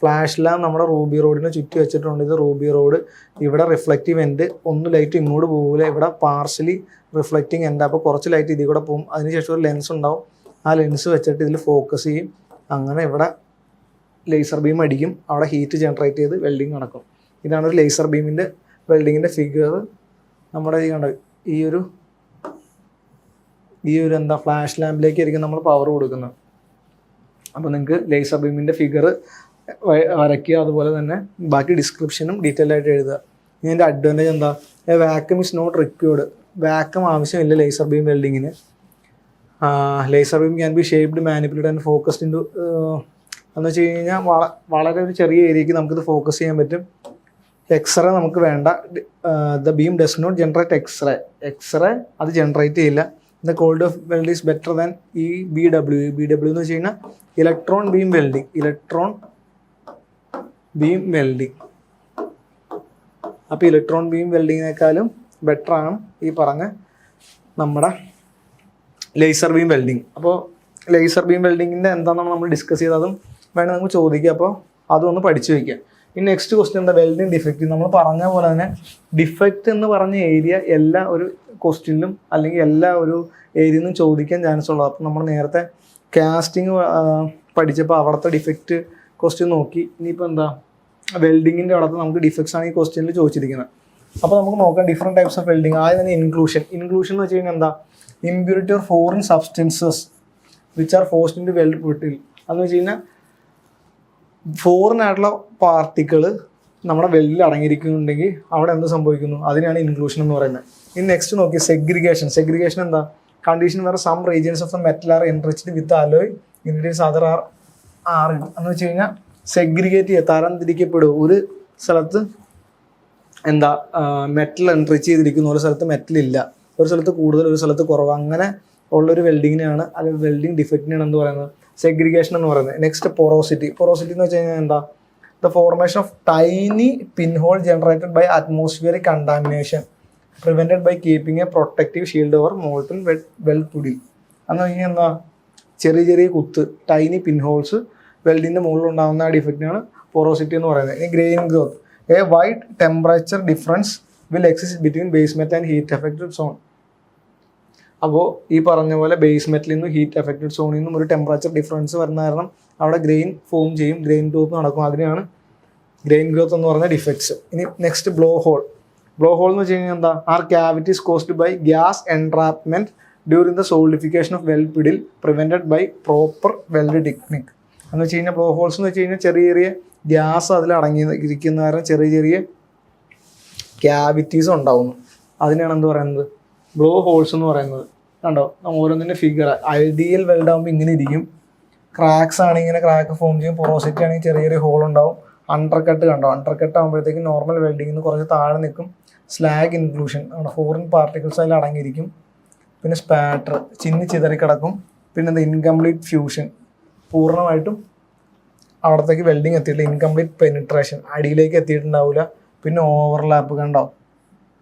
ഫ്ലാഷ് ലാമ്പ് നമ്മുടെ റൂബി റോഡിനെ ചുറ്റി വെച്ചിട്ടുണ്ട്. ഇത് റൂബി റോഡ്, ഇവിടെ റിഫ്ലക്റ്റീവ് എൻഡ്, ഒന്ന് ലൈറ്റ് ഇങ്ങോട്ട് പോകില്ല, ഇവിടെ പാർഷ്യലി റിഫ്ലക്റ്റിംഗ് എൻഡ്. അപ്പോൾ കുറച്ച് ലൈറ്റ് ഇതിൽ കൂടെ പോകും. അതിനുശേഷം ഒരു ലെൻസ് ഉണ്ടാവും, ആ ലെൻസ് വെച്ചിട്ട് ഇതിൽ ഫോക്കസ് ചെയ്യും. അങ്ങനെ ഇവിടെ ലേസർ ബീം അടിക്കും, അവിടെ ഹീറ്റ് ജനറേറ്റ് ചെയ്ത് വെൽഡിങ് നടക്കും. ഇതാണ് ഒരു ലേസർ ബീമിൻ്റെ വെൽഡിങ്ങിൻ്റെ ഫിഗർ നമ്മുടെ ഈ ഒരു എന്താ ഫ്ലാഷ് ലാമ്പിലേക്ക് ആയിരിക്കും നമ്മൾ പവർ കൊടുക്കുന്നത്. അപ്പോൾ നിങ്ങൾക്ക് ലേസർ ബീമിൻ്റെ ഫിഗർ വരയ്ക്കുക, അതുപോലെ തന്നെ ബാക്കി ഡിസ്ക്രിപ്ഷനും ഡീറ്റെയിൽ ആയിട്ട് എഴുതുക. ഇതിൻ്റെ അഡ്വാൻറ്റേജ് എന്താ? Vacuum is not required. Vacuum ആവശ്യമില്ല ലേസർ ബീം വെൽഡിങ്ങിന്. Laser beam can be shaped, manipulated and focused into എന്ന് വെച്ച് കഴിഞ്ഞാൽ വളരെ ഒരു ചെറിയ ഏരിയയ്ക്ക് നമുക്കിത് ഫോക്കസ് ചെയ്യാൻ പറ്റും. എക്സ്റേ നമുക്ക് വേണ്ട. The beam does not generate x ray അത് ജനറേറ്റ് ചെയ്യില്ല. The cold of weld is better than ഈ BW എന്ന് വെച്ച് കഴിഞ്ഞാൽ ഇലക്ട്രോൺ ബീം വെൽഡിങ്. അപ്പോൾ ഇലക്ട്രോൺ ബീം വെൽഡിങ്ങിനേക്കാളും ബെറ്ററാണ് ഈ പറഞ്ഞ നമ്മുടെ ലേസർ ബീം വെൽഡിങ്. അപ്പോൾ ലേസർ ബീം വെൽഡിങ്ങിൻ്റെ എന്താണെന്ന് നമ്മൾ ഡിസ്കസ് ചെയ്തതും വേണം നമുക്ക് ചോദിക്കുക. അപ്പോൾ അതൊന്ന് പഠിച്ചു വയ്ക്കുക. ഇനി നെക്സ്റ്റ് ക്വസ്റ്റ്യൻ എന്താ? Welding defect. നമ്മൾ പറഞ്ഞ പോലെ തന്നെ ഡിഫക്റ്റ് എന്ന് പറഞ്ഞ ഏരിയ എല്ലാ ഒരു ക്വസ്റ്റ്യനിലും അല്ലെങ്കിൽ എല്ലാ ഒരു ഏരിയയിൽ നിന്നും ചോദിക്കാൻ ചാൻസ് ഉള്ളത്. അപ്പോൾ നമ്മൾ നേരത്തെ കാസ്റ്റിംഗ് പഠിച്ചപ്പോൾ അവിടുത്തെ ഡിഫക്റ്റ് ക്വസ്റ്റ്യൻ നോക്കി. ഇനിയിപ്പോൾ എന്താ വെൽഡിങ്ങിൻ്റെ അവിടുത്തെ നമുക്ക് ഡിഫക്ട്സ് ആണ് ഈ ക്വസ്റ്റ്യനിൽ ചോദിച്ചിരിക്കുന്നത്. അപ്പോൾ നമുക്ക് നോക്കാം ഡിഫറെൻറ്റ് ടൈപ്സ് ഓഫ് വെൽഡിങ്. ആദ്യം തന്നെ ഇൻക്ലൂഷൻ എന്ന് വെച്ച് കഴിഞ്ഞാൽ എന്താ? Impurity or foreign substances which are forced into weld puddle. അതെന്ന് വെച്ച് കഴിഞ്ഞാൽ ഫോറിൻ ആയിട്ടുള്ള പാർട്ടിക്കിൾ നമ്മുടെ വെല്ലിൽ അടങ്ങിയിരിക്കുന്നുണ്ടെങ്കിൽ അവിടെ എന്ത് സംഭവിക്കുന്നു? അതിനാണ് ഇൻക്ലൂഷൻ എന്ന് പറയുന്നത്. ഇനി നെക്സ്റ്റ് നോക്കി സെഗ്രിഗേഷൻ എന്താ? Condition where some regions of the metal are enriched with alloy ingredients other are എന്ന് വെച്ച് കഴിഞ്ഞാൽ സെഗ്രിഗേറ്റ് ചെയ്യുക, തരംതിരിക്കപ്പെടുക. ഒരു സ്ഥലത്ത് എന്താ മെറ്റൽ എൻറിച്ച് ചെയ്തിരിക്കുന്നു, ഒരു സ്ഥലത്ത് മെറ്റൽ ഇല്ല, ഒരു സ്ഥലത്ത് കൂടുതൽ, ഒരു സ്ഥലത്ത് കുറവ്, അങ്ങനെ ഉള്ളൊരു വെൽഡിങ്ങിനെയാണ് അല്ലെങ്കിൽ വെൽഡിങ് ഡിഫക്റ്റിനെയാണ് എന്ത് പറയുന്നത്? സെഗ്രിഗേഷൻ എന്ന് പറയുന്നത്. നെക്സ്റ്റ് പോറോസിറ്റി എന്ന് വെച്ച് കഴിഞ്ഞാൽ എന്താ? The formation of tiny pinhole generated by atmospheric contamination prevented by keeping a protective shield over molten weld puddle. എന്ന് കഴിഞ്ഞാൽ എന്താ? ചെറിയ കുത്ത്, ടൈനി പിൻഹോൾസ് വെൽഡിൻ്റെ മുകളിൽ ഉണ്ടാകുന്ന ആ ഡിഫക്റ്റിനാണ് പോറോസിറ്റി എന്ന് പറയുന്നത്. ഇനി grain growth. A wide temperature difference will exist between base metal and heat affected zone. അപ്പോൾ ഈ പറഞ്ഞ പോലെ ബേസ് മെറ്റലിൽ നിന്നും ഹീറ്റ് എഫക്റ്റഡ് സോണിൽ നിന്നും ഒരു ടെമ്പറേച്ചർ ഡിഫറൻസ് വരുന്ന കാരണം അവിടെ ഗ്രെയിൻ ഫോം ചെയ്യും, ഗ്രെയിൻ ഗ്രോത്ത് നടക്കും. അതിനെയാണ് ഗ്രെയിൻ ഗ്രോത്ത് എന്ന് പറയുന്ന ഡിഫക്ട്സ്. ഇനി നെക്സ്റ്റ് ബ്ലോ ഹോൾ എന്ന് വെച്ച് കഴിഞ്ഞാൽ എന്താ? Are cavities caused by gas entrapment during the solidification of weld puddle prevented by proper weld technique. എന്ന് വെച്ച് കഴിഞ്ഞാൽ ബ്ലോ ഹോൾസ് എന്ന് വെച്ച് കഴിഞ്ഞാൽ ചെറിയ ഗ്യാസ് അതിൽ അടങ്ങിയിരിക്കുന്ന കാരണം ചെറിയ ക്യാവിറ്റീസ് ഉണ്ടാവുന്നു. അതിനാണ് എന്ത് പറയുന്നത്? ബ്ലോ ഹോൾസ് എന്ന് പറയുന്നത്. കണ്ടോ ഓരോന്നിൻ്റെ ഫിഗർ. ഐഡിയൽ വെൽഡ് ആകുമ്പോൾ ഇങ്ങനെ ഇരിക്കും. ക്രാക്സ് ആണെങ്കിൽ ഇങ്ങനെ ക്രാക്ക് ഫോം ചെയ്യും. പോറോസിറ്റി ആണെങ്കിൽ ചെറിയ ഹോൾ ഉണ്ടാവും. അണ്ടർ കട്ട് ആകുമ്പോഴത്തേക്കും നോർമൽ വെൽഡിങ്ങിൽ നിന്ന് കുറച്ച് താഴെ നിൽക്കും. സ്ലാഗ് ഇൻക്ലൂഷൻ, നമ്മുടെ ഫോറിൻ പാർട്ടിക്കിൾസ് അതിൽ അടങ്ങിയിരിക്കും. പിന്നെ സ്പാറ്റർ, ചിതറി കിടക്കും. പിന്നെ എന്താ? ഇൻകംപ്ലീറ്റ് ഫ്യൂഷൻ, പൂർണ്ണമായിട്ടും അവിടത്തേക്ക് വെൽഡിങ് എത്തിയിട്ടില്ല. ഇൻകംപ്ലീറ്റ് പെനിട്രേഷൻ, അടിയിലേക്ക് എത്തിയിട്ടുണ്ടാവില്ല. പിന്നെ ഓവർലാപ്പ്, കണ്ടോ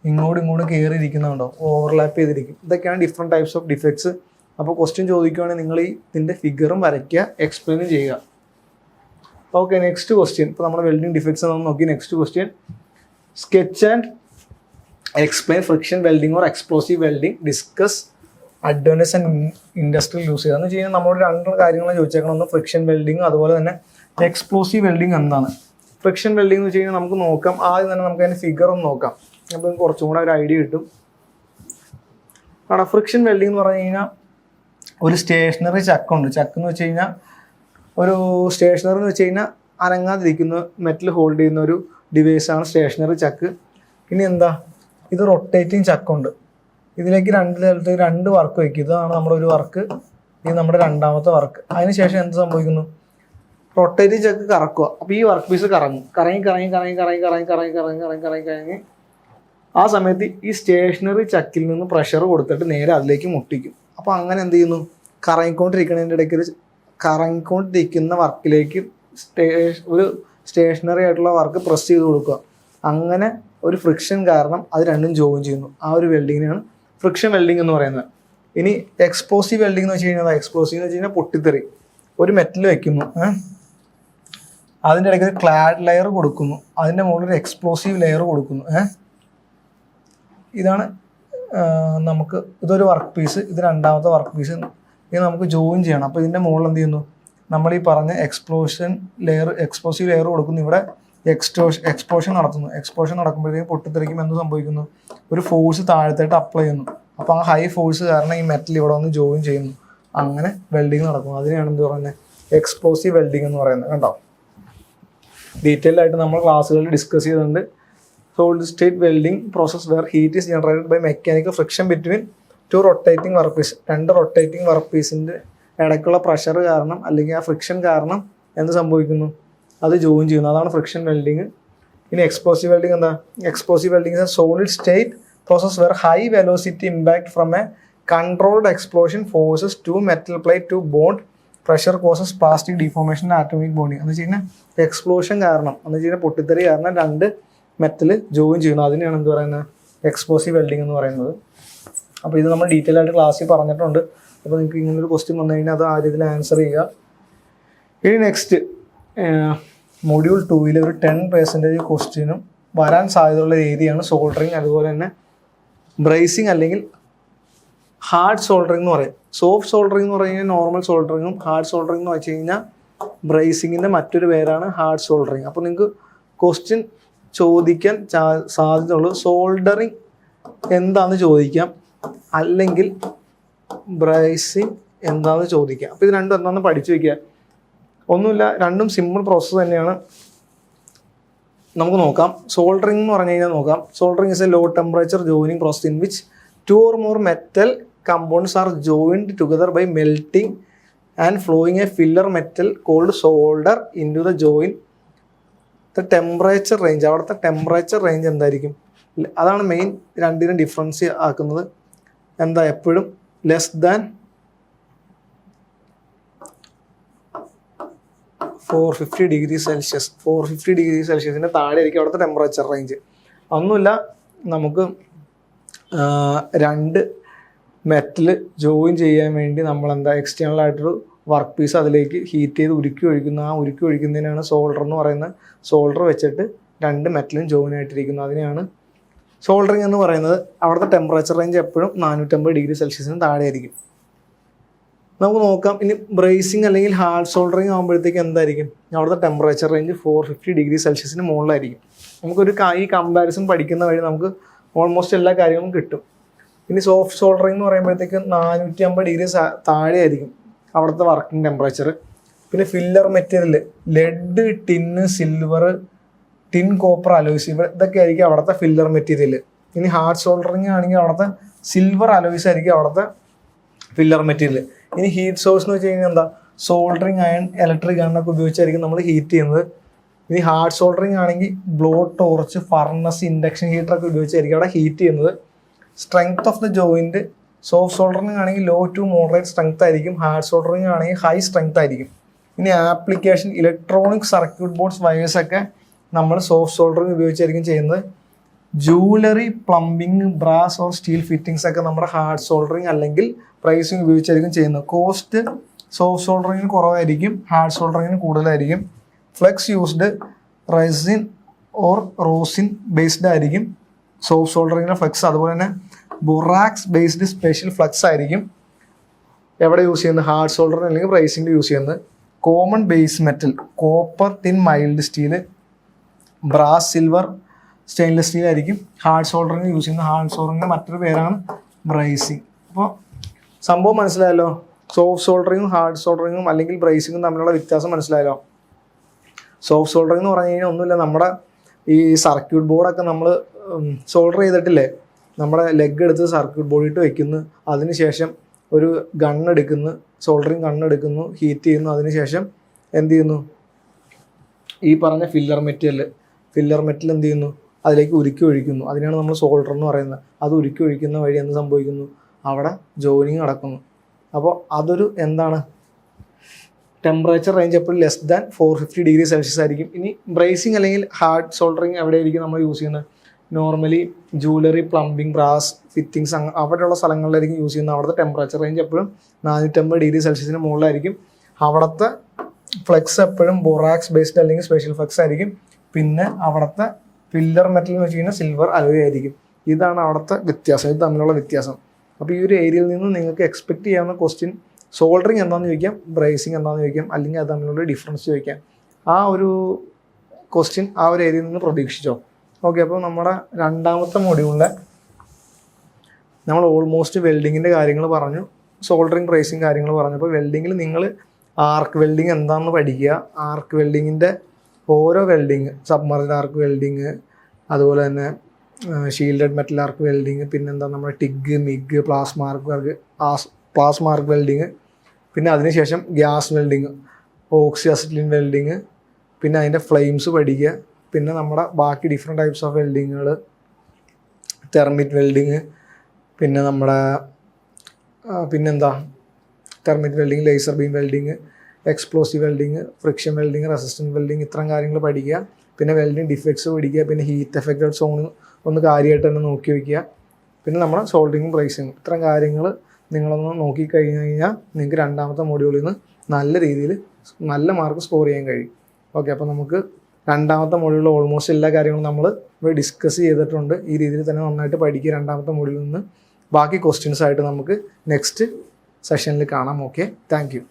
ഇങ്ങോട്ടും കയറിയിരിക്കുന്നുണ്ടോ? ഓവർലാപ്പ് ചെയ്തിരിക്കും. ഇതൊക്കെയാണ് ഡിഫറെൻറ്റ് ടൈപ്സ് ഓഫ് ഡിഫക്ട്സ്. അപ്പോൾ ക്വസ്റ്റ്യൻ ചോദിക്കുകയാണെങ്കിൽ നിങ്ങൾ ഇതിൻ്റെ ഫിഗറും വരയ്ക്കുക, എക്സ്പ്ലെയിനും ചെയ്യുക. Okay, next question. ഇപ്പോൾ നമ്മുടെ വെൽഡിങ് ഡിഫക്ട്സ് നമ്മൾ നോക്കി. Next question, sketch and explain friction welding or explosive welding, discuss advantage and industrial use ചെയ്യുക. എന്ന് വെച്ച് കഴിഞ്ഞാൽ നമ്മളോട് രണ്ട് കാര്യങ്ങൾ ചോദിച്ചേക്കണം. ഒന്ന് ഫ്രിക്ഷൻ വെൽഡിങ്, അതുപോലെ തന്നെ എക്സ്പ്ലോസീവ് വെൽഡിങ് എന്താണ്? ഫ്രിക്ഷൻ വെൽഡിങ് എന്ന് വെച്ച് കഴിഞ്ഞാൽ നമുക്ക് നോക്കാം. ആദ്യം തന്നെ നമുക്ക് അതിൻ്റെ ഫിഗർ ഒന്ന് നോക്കാം. അപ്പോൾ കുറച്ചും കൂടെ ഒരു ഐഡിയ കിട്ടും. കാരണം ഫ്രിക്ഷൻ വെൽഡിങ് എന്ന് പറഞ്ഞു കഴിഞ്ഞാൽ ഒരു സ്റ്റേഷനറി ചക്കുണ്ട്. ചക്കെന്ന് വെച്ച് കഴിഞ്ഞാൽ ഒരു സ്റ്റേഷനറി എന്ന് വെച്ച് കഴിഞ്ഞാൽ അനങ്ങാതിരിക്കുന്ന മെറ്റൽ ഹോൾഡ് ചെയ്യുന്ന ഒരു ഡിവൈസാണ് സ്റ്റേഷനറി ചക്ക്. ഇനി എന്താ? ഇത് റൊട്ടേറ്റിംഗ് ചക്കുണ്ട്. ഇതിലേക്ക് രണ്ട് വർക്ക് വയ്ക്കും. ഇതാണ് നമ്മുടെ ഒരു വർക്ക്, ഇത് നമ്മുടെ രണ്ടാമത്തെ വർക്ക്. അതിനുശേഷം എന്ത് സംഭവിക്കുന്നു? റൊട്ടേറ്റിംഗ് ചക്ക് കറക്കുക. അപ്പോൾ ഈ വർക്ക് പീസ് കറങ്ങി ആ സമയത്ത് ഈ സ്റ്റേഷനറി ചക്കിൽ നിന്ന് പ്രഷർ കൊടുത്തിട്ട് നേരെ അതിലേക്ക് മുട്ടിക്കും. അപ്പോൾ അങ്ങനെ എന്ത് ചെയ്യുന്നു? കറങ്ങിക്കൊണ്ടിരിക്കുന്നതിൻ്റെ ഇടയ്ക്ക് കറങ്ങിക്കൊണ്ടിരിക്കുന്ന വർക്കിലേക്ക് ഒരു സ്റ്റേഷനറി ആയിട്ടുള്ള വർക്ക് പ്രസ് ചെയ്ത് കൊടുക്കുക. അങ്ങനെ ഒരു ഫ്രിക്ഷൻ കാരണം അത് രണ്ടും ജോയിൻ ചെയ്യുന്നു. ആ ഒരു വെൽഡിങ്ങിനാണ് ഫ്രിക്ഷൻ വെൽഡിങ് എന്ന് പറയുന്നത്. ഇനി എക്സ്പ്ലോസീവ് വെൽഡിംഗ് എന്ന് വെച്ച് കഴിഞ്ഞാൽ പൊട്ടിത്തെറി. ഒരു മെറ്റൽ വയ്ക്കുന്നു, അതിൻ്റെ ഇടയ്ക്ക് ഒരു ക്ലാഡ് ലെയർ കൊടുക്കുന്നു, അതിൻ്റെ മുകളിൽ ഒരു എക്സ്പ്ലോസീവ് ലെയർ കൊടുക്കുന്നു. ഇതാണ് നമുക്ക് ഇതൊരു വർക്ക് പീസ്, ഇത് രണ്ടാമത്തെ വർക്ക് പീസ്. ഇത് നമുക്ക് ജോയിൻ ചെയ്യണം. അപ്പോൾ ഇതിൻ്റെ മുകളിൽ എന്ത് ചെയ്യുന്നു? നമ്മൾ ഈ പറഞ്ഞ എക്സ്പ്ലോസീവ് ലെയർ കൊടുക്കുന്നു. ഇവിടെ എക്സ്പോഷൻ നടത്തുന്നു. എക്സ്പോഷൻ നടക്കുമ്പോഴത്തേക്കും പൊട്ടിത്തെറിക്കുമ്പോൾ എന്ത് സംഭവിക്കുന്നു? ഒരു ഫോഴ്സ് താഴത്തേട്ട് അപ്ലൈ ചെയ്യുന്നു. അപ്പോൾ ആ ഹൈ ഫോഴ്സ് കാരണം ഈ മെറ്റൽ ഇവിടെ വന്ന് ജോയിൻ ചെയ്യുന്നു. അങ്ങനെ വെൽഡിങ് നടക്കുന്നു. അതിനെയാണ് എന്ത് പറയുന്നത്? എക്സ്പ്ലോസീവ് വെൽഡിങ് എന്ന് പറയുന്നത്. കണ്ടോ, ഡീറ്റെയിൽ ആയിട്ട് നമ്മൾ ക്ലാസ്സുകളിൽ ഡിസ്കസ് ചെയ്തിട്ടുണ്ട്. Solid state welding process where heat is generated by mechanical friction between two rotating work piece. രണ്ട് റൊട്ടേറ്റിംഗ് വർക്ക് പീസിൻ്റെ ഇടയ്ക്കുള്ള പ്രഷർ കാരണം അല്ലെങ്കിൽ ആ ഫ്രിക്ഷൻ കാരണം എന്ത് സംഭവിക്കുന്നു? അത് ജോയിൻ ചെയ്യുന്നു. അതാണ് ഫ്രിക്ഷൻ വെൽഡിങ്. ഇനി എക്സ്പ്ലോസീവ് വെൽഡിങ് എന്താ? Explosive welding is a solid state process where high velocity impact from a controlled explosion forces two metal plate to bond. Pressure causes plastic deformation atomic bonding. എന്ന് വെച്ച് കഴിഞ്ഞാൽ എക്സ്പ്ലോഷൻ കാരണം, എന്ന് വെച്ച് കഴിഞ്ഞാൽ പൊട്ടിത്തെറി കാരണം രണ്ട് മെറ്റൽ ജോയിൻ ചെയ്യുന്നു. അതിനെയാണ് എന്ത് പറയുന്നത്? എക്സ്പ്ലോസീവ് വെൽഡിങ് എന്ന് പറയുന്നത്. അപ്പോൾ ഇത് നമ്മൾ ഡീറ്റെയിൽ ആയിട്ട് ക്ലാസ്സിൽ പറഞ്ഞിട്ടുണ്ട്. അപ്പോൾ നിങ്ങൾക്ക് ഇങ്ങനൊരു ക്വസ്റ്റ്യൻ വന്നു കഴിഞ്ഞാൽ അത് ആ രീതിയിൽ ആൻസർ ചെയ്യുക. ഇനി നെക്സ്റ്റ് മൊഡ്യൂൾ 2 ഒരു 10% ക്വസ്റ്റ്യനും വരാൻ സാധ്യതയുള്ള ഏരിയയാണ് സോൾഡറിങ്, അതുപോലെ തന്നെ ബ്രേസിങ് അല്ലെങ്കിൽ ഹാർഡ് സോൾഡറിങ് എന്ന് പറയും. സോഫ്റ്റ് സോൾഡറിങ് എന്ന് പറഞ്ഞു കഴിഞ്ഞാൽ നോർമൽ സോൾഡറിങ്ങും, ഹാർഡ് സോൾഡറിങ് എന്ന് വെച്ച് കഴിഞ്ഞാൽ ബ്രേസിങ്ങിൻ്റെ മറ്റൊരു പേരാണ് ഹാർഡ് സോൾഡറിങ്. അപ്പോൾ നിങ്ങൾക്ക് ക്വസ്റ്റ്യൻ ചോദിക്കാൻ സാധ്യതയുള്ളത് സോൾഡറിങ് എന്താണെന്ന് ചോദിക്കാം, അല്ലെങ്കിൽ ബ്രേസിങ് എന്താണെന്ന് ചോദിക്കാം. അപ്പോൾ ഇത് രണ്ടും എന്താണെന്ന് പഠിച്ചു വയ്ക്കുക. ഒന്നുമില്ല, രണ്ടും സിമ്പിൾ പ്രോസസ്സ് തന്നെയാണ്. നമുക്ക് നോക്കാം. സോൾഡറിങ് എന്ന് പറഞ്ഞു കഴിഞ്ഞാൽ നോക്കാം. Soldering is a low temperature joining process in which 2 or more metal compounds are joined together by melting and flowing a filler metal called solder into the joint. The temperature range, അവിടുത്തെ ടെമ്പറേച്ചർ റേഞ്ച് എന്തായിരിക്കും? അതാണ് മെയിൻ രണ്ടിനും ഡിഫറൻസ് ആക്കുന്നത്. എന്താ? എപ്പോഴും less than 450 degree Celsius. 450 degree സെൽഷ്യസിൻ്റെ താഴെ ആയിരിക്കും അവിടുത്തെ ടെമ്പറേച്ചർ റേഞ്ച്. ഒന്നുമില്ല, നമുക്ക് രണ്ട് മെറ്റൽ ജോയിൻ ചെയ്യാൻ വേണ്ടി നമ്മൾ എന്താ എക്സ്റ്റേണൽ ആയിട്ടൊരു വർക്ക് പീസ് അതിലേക്ക് ഹീറ്റ് ചെയ്ത് ഉരുക്കി ഒഴിക്കുന്നു. ആ ഉരുക്കി ഒഴിക്കുന്നതിനാണ് സോൾഡർ എന്ന് പറയുന്നത്. സോൾഡർ വെച്ചിട്ട് രണ്ട് മെറ്റലും ജോയിൻ ആയിട്ടിരിക്കുന്നു. അതിനെയാണ് സോൾഡറിങ് എന്ന് പറയുന്നത്. അവിടുത്തെ ടെമ്പറേച്ചർ റേഞ്ച് എപ്പോഴും 450 ഡിഗ്രി സെൽഷ്യസിന് താഴെ ആയിരിക്കും. നമുക്ക് നോക്കാം. ഇനി ബ്രേസിങ് അല്ലെങ്കിൽ ഹാർഡ് സോൾഡറിങ് ആകുമ്പോഴത്തേക്ക് എന്തായിരിക്കും? അവിടുത്തെ ടെമ്പറേച്ചർ റേഞ്ച് 450 ഡിഗ്രി സെൽഷ്യസിന് മുകളിലായിരിക്കും. നമുക്കൊരു ഈ കമ്പാരിസൺ പഠിക്കുന്ന വഴി നമുക്ക് ഓൾമോസ്റ്റ് എല്ലാ കാര്യങ്ങളും കിട്ടും. ഇനി സോഫ്റ്റ് സോൾഡറിങ് എന്ന് പറയുമ്പോഴത്തേക്ക് 450 ഡിഗ്രി താഴെ ആയിരിക്കും അവിടുത്തെ വർക്കിംഗ് ടെമ്പറേച്ചർ. പിന്നെ filler material lead, tin, silver, tin, copper, alloys ഇതൊക്കെ ആയിരിക്കും അവിടുത്തെ ഫില്ലർ മെറ്റീരിയൽ. ഇനി ഹാർഡ് സോൾഡറിങ് ആണെങ്കിൽ അവിടുത്തെ സിൽവർ അലോയ്സ് ആയിരിക്കും അവിടുത്തെ ഫില്ലർ മെറ്റീരിയൽ. ഇനി ഹീറ്റ് സോഴ്സ് എന്ന് വെച്ച് കഴിഞ്ഞാൽ എന്താ? സോൾഡറിങ് അയൺ, ഇലക്ട്രിക് അയണൊക്കെ ഉപയോഗിച്ചായിരിക്കും നമ്മൾ ഹീറ്റ് ചെയ്യുന്നത്. ഇനി ഹാർഡ് സോൾഡറിങ് ആണെങ്കിൽ ബ്ലോ ടോർച്ച്, ഫർണസ്, ഇൻഡക്ഷൻ ഹീറ്ററൊക്കെ ഉപയോഗിച്ചായിരിക്കും അവിടെ ഹീറ്റ് ചെയ്യുന്നത്. Strength of the joint soft soldering ആണെങ്കിൽ ലോ ടു മോഡറേറ്റ് സ്ട്രെങ്ത് ആയിരിക്കും. ഹാർഡ് സോൾഡറിങ് ആണെങ്കിൽ ഹൈ സ്ട്രെങ്ത് ആയിരിക്കും. ഇനി ആപ്ലിക്കേഷൻ ഇലക്ട്രോണിക് സർക്യൂട്ട് ബോർഡ്സ്, വയേഴ്സൊക്കെ നമ്മൾ സോഫ്റ്റ് സോൾഡറിങ് ഉപയോഗിച്ചായിരിക്കും ചെയ്യുന്നത്. Jewellery, plumbing, brass or steel fittings ഒക്കെ നമ്മുടെ ഹാർഡ് സോൾഡറിങ് അല്ലെങ്കിൽ പ്രൈസിങ് ഉപയോഗിച്ചായിരിക്കും ചെയ്യുന്നത്. കോസ്റ്റ് സോഫ്റ്റ് സോൾഡറിങ്ങിന് കുറവായിരിക്കും, ഹാർഡ് സോൾഡറിങ്ങിന് കൂടുതലായിരിക്കും. Flex used resin or Rosin based ആയിരിക്കും സോഫ്റ്റ് സോൾഡറിങ്ങിൻ്റെ ഫ്ലെക്സ്. അതുപോലെ തന്നെ ബൊറാക്സ് ബേസ്ഡ് സ്പെഷ്യൽ ഫ്ലെക്സ് ആയിരിക്കും എവിടെ യൂസ് ചെയ്യുന്നത്? ഹാർഡ് സോൾഡറിങ് അല്ലെങ്കിൽ പ്രൈസിങ്ങിൽ യൂസ് ചെയ്യുന്നത്. Common base metal copper, tin, mild steel, brass, silver, stainless steel ആയിരിക്കും ഹാർഡ് സോൾഡറിങ് യൂസ് ചെയ്യുന്നത്. ഹാർഡ് സോൾഡറിങ്ങിൻ്റെ മറ്റൊരു പേരാണ് ബ്രൈസിങ്. അപ്പോൾ സംഭവം മനസ്സിലായല്ലോ. സോഫ്റ്റ് സോൾഡറിങ്ങും ഹാർഡ് സോൾഡറിങ്ങും അല്ലെങ്കിൽ ബ്രൈസിങ്ങും തമ്മിലുള്ള വ്യത്യാസം മനസ്സിലായല്ലോ. സോഫ്റ്റ് സോൾഡറിങ് എന്ന് പറഞ്ഞു കഴിഞ്ഞാൽ ഒന്നുമില്ല, നമ്മുടെ ഈ സർക്യൂട്ട് ബോർഡൊക്കെ നമ്മൾ സോൾഡർ ചെയ്തിട്ടില്ലേ, നമ്മുടെ ലെഗ് എടുത്ത് സർക്യൂട്ട് ബോർഡിട്ട് വെക്കുന്നു. അതിനുശേഷം ഒരു ഗണ്ണെടുക്കുന്നു, സോൾഡറിങ് ഗണ്ണെടുക്കുന്നു, ഹീറ്റ് ചെയ്യുന്നു. അതിനുശേഷം എന്ത് ചെയ്യുന്നു? ഈ പറഞ്ഞ ഫില്ലർ മെറ്റൽ എന്ത് ചെയ്യുന്നു? അതിലേക്ക് ഉരുക്കി ഒഴിക്കുന്നു. അതിനാണ് നമ്മൾ സോൾഡർ എന്ന് പറയുന്നത്. അത് ഉരുക്കി ഒഴിക്കുന്ന വഴി എന്ത് സംഭവിക്കുന്നു? അവിടെ ജോയിനിങ് നടക്കുന്നു. അപ്പോൾ അതൊരു എന്താണ്? ടെമ്പറേച്ചർ റേഞ്ച് എപ്പോഴും ലെസ് ദാൻ 450 ഡിഗ്രി സെൽഷ്യസ് ആയിരിക്കും. ഇനി ബ്രേസിങ് അല്ലെങ്കിൽ ഹാർഡ് സോൾഡറിങ് എവിടെയായിരിക്കും നമ്മൾ യൂസ് ചെയ്യുന്നത്? Normally jewellery, plumbing, brass fittings അവിടെയുള്ള സ്ഥലങ്ങളിലായിരിക്കും യൂസ് ചെയ്യുന്നത്. അവിടുത്തെ ടെമ്പറേച്ചർ റേഞ്ച് എപ്പോഴും 450 ഡിഗ്രി സെൽഷ്യസിന് മുകളിലായിരിക്കും. അവിടുത്തെ ഫ്ലെക്സ് എപ്പോഴും ബൊറാക്സ് ബേസ്ഡ് അല്ലെങ്കിൽ സ്പെഷ്യൽ ഫ്ലെക്സ് ആയിരിക്കും. പിന്നെ അവിടുത്തെ ഫില്ലർ മെറ്റൽ എന്ന് വെച്ച് കഴിഞ്ഞാൽ സിൽവർ അലോയ് ആയിരിക്കും. ഇതാണ് അവിടുത്തെ വ്യത്യാസം, ഇത് തമ്മിലുള്ള വ്യത്യാസം. അപ്പോൾ ഈ ഒരു ഏരിയയിൽ നിന്ന് നിങ്ങൾക്ക് എക്സ്പെക്ട് ചെയ്യാവുന്ന ക്വസ്റ്റ്യൻ സോൾഡറിങ് എന്താണെന്ന് ചോദിക്കാം, ബ്രേസിങ് എന്താണെന്ന് ചോദിക്കാം, അല്ലെങ്കിൽ അത് തമ്മിലുള്ള ഡിഫറൻസ് ചോദിക്കാം. ആ ഒരു ക്വസ്റ്റ്യൻ ആ ഒരു ഏരിയയിൽ നിന്ന് പ്രതീക്ഷിച്ചോ. ഓക്കെ, അപ്പോൾ നമ്മുടെ രണ്ടാമത്തെ മൊഡ്യൂളിലെ നമ്മൾ ഓൾമോസ്റ്റ് വെൽഡിങ്ങിൻ്റെ കാര്യങ്ങൾ പറഞ്ഞു, സോൾഡറിങ് പ്രൈസിങ് കാര്യങ്ങൾ പറഞ്ഞു. അപ്പോൾ വെൽഡിങ്ങിൽ നിങ്ങൾ ആർക്ക് വെൽഡിങ് എന്താണെന്ന് പഠിക്കുക. ആർക്ക് വെൽഡിങ്ങിൻ്റെ ഓരോ വെൽഡിങ്, സബ്മർജ്ഡ് ആർക്ക് വെൽഡിങ്, അതുപോലെ തന്നെ ഷീൽഡഡ് മെറ്റൽ ആർക്ക് വെൽഡിങ്, പിന്നെന്താ നമ്മുടെ TIG, MIG, plasma arc welding, പിന്നെ അതിനുശേഷം gas welding, oxy acetylene welding, പിന്നെ അതിൻ്റെ ഫ്ലെയിംസ് പഠിക്കുക. പിന്നെ നമ്മുടെ ബാക്കി ഡിഫറെൻറ്റ് ടൈപ്സ് ഓഫ് വെൽഡിങ്ങുകൾ, തെർമിറ്റ് വെൽഡിങ്, പിന്നെ നമ്മുടെ പിന്നെന്താ thermite welding, laser beam welding, explosive welding, friction welding, resistant welding, ഇത്തരം കാര്യങ്ങൾ പഠിക്കുക. പിന്നെ വെൽഡിങ് ഡിഫക്ട്സ് പഠിക്കുക. പിന്നെ ഹീറ്റ് എഫക്റ്റഡ് സോൺ ഒന്ന് കാര്യമായിട്ട് തന്നെ നോക്കി വയ്ക്കുക. പിന്നെ നമ്മുടെ സോൾഡറിങ് പ്രൈസിങ്, ഇത്തരം കാര്യങ്ങൾ നിങ്ങളൊന്ന് നോക്കിക്കഴിഞ്ഞ് കഴിഞ്ഞാൽ നിങ്ങൾക്ക് രണ്ടാമത്തെ മൊഡ്യൂളിൽ നിന്ന് നല്ല രീതിയിൽ നല്ല മാർക്ക് സ്കോർ ചെയ്യാൻ കഴിയും. ഓക്കെ, അപ്പോൾ നമുക്ക് രണ്ടാമത്തെ മൊഡ്യൂളിൽ ഓൾമോസ്റ്റ് എല്ലാ കാര്യങ്ങളും നമ്മൾ ഇവിടെ ഡിസ്കസ് ചെയ്തിട്ടുണ്ട്. ഈ രീതിയിൽ തന്നെ നന്നായിട്ട് പഠിക്കുക രണ്ടാമത്തെ മൊഡ്യൂളിൽ നിന്ന്. ബാക്കി ക്വസ്റ്റ്യൻസ് ആയിട്ട് നമുക്ക് നെക്സ്റ്റ് സെഷനിൽ കാണാം. Okay, thank you.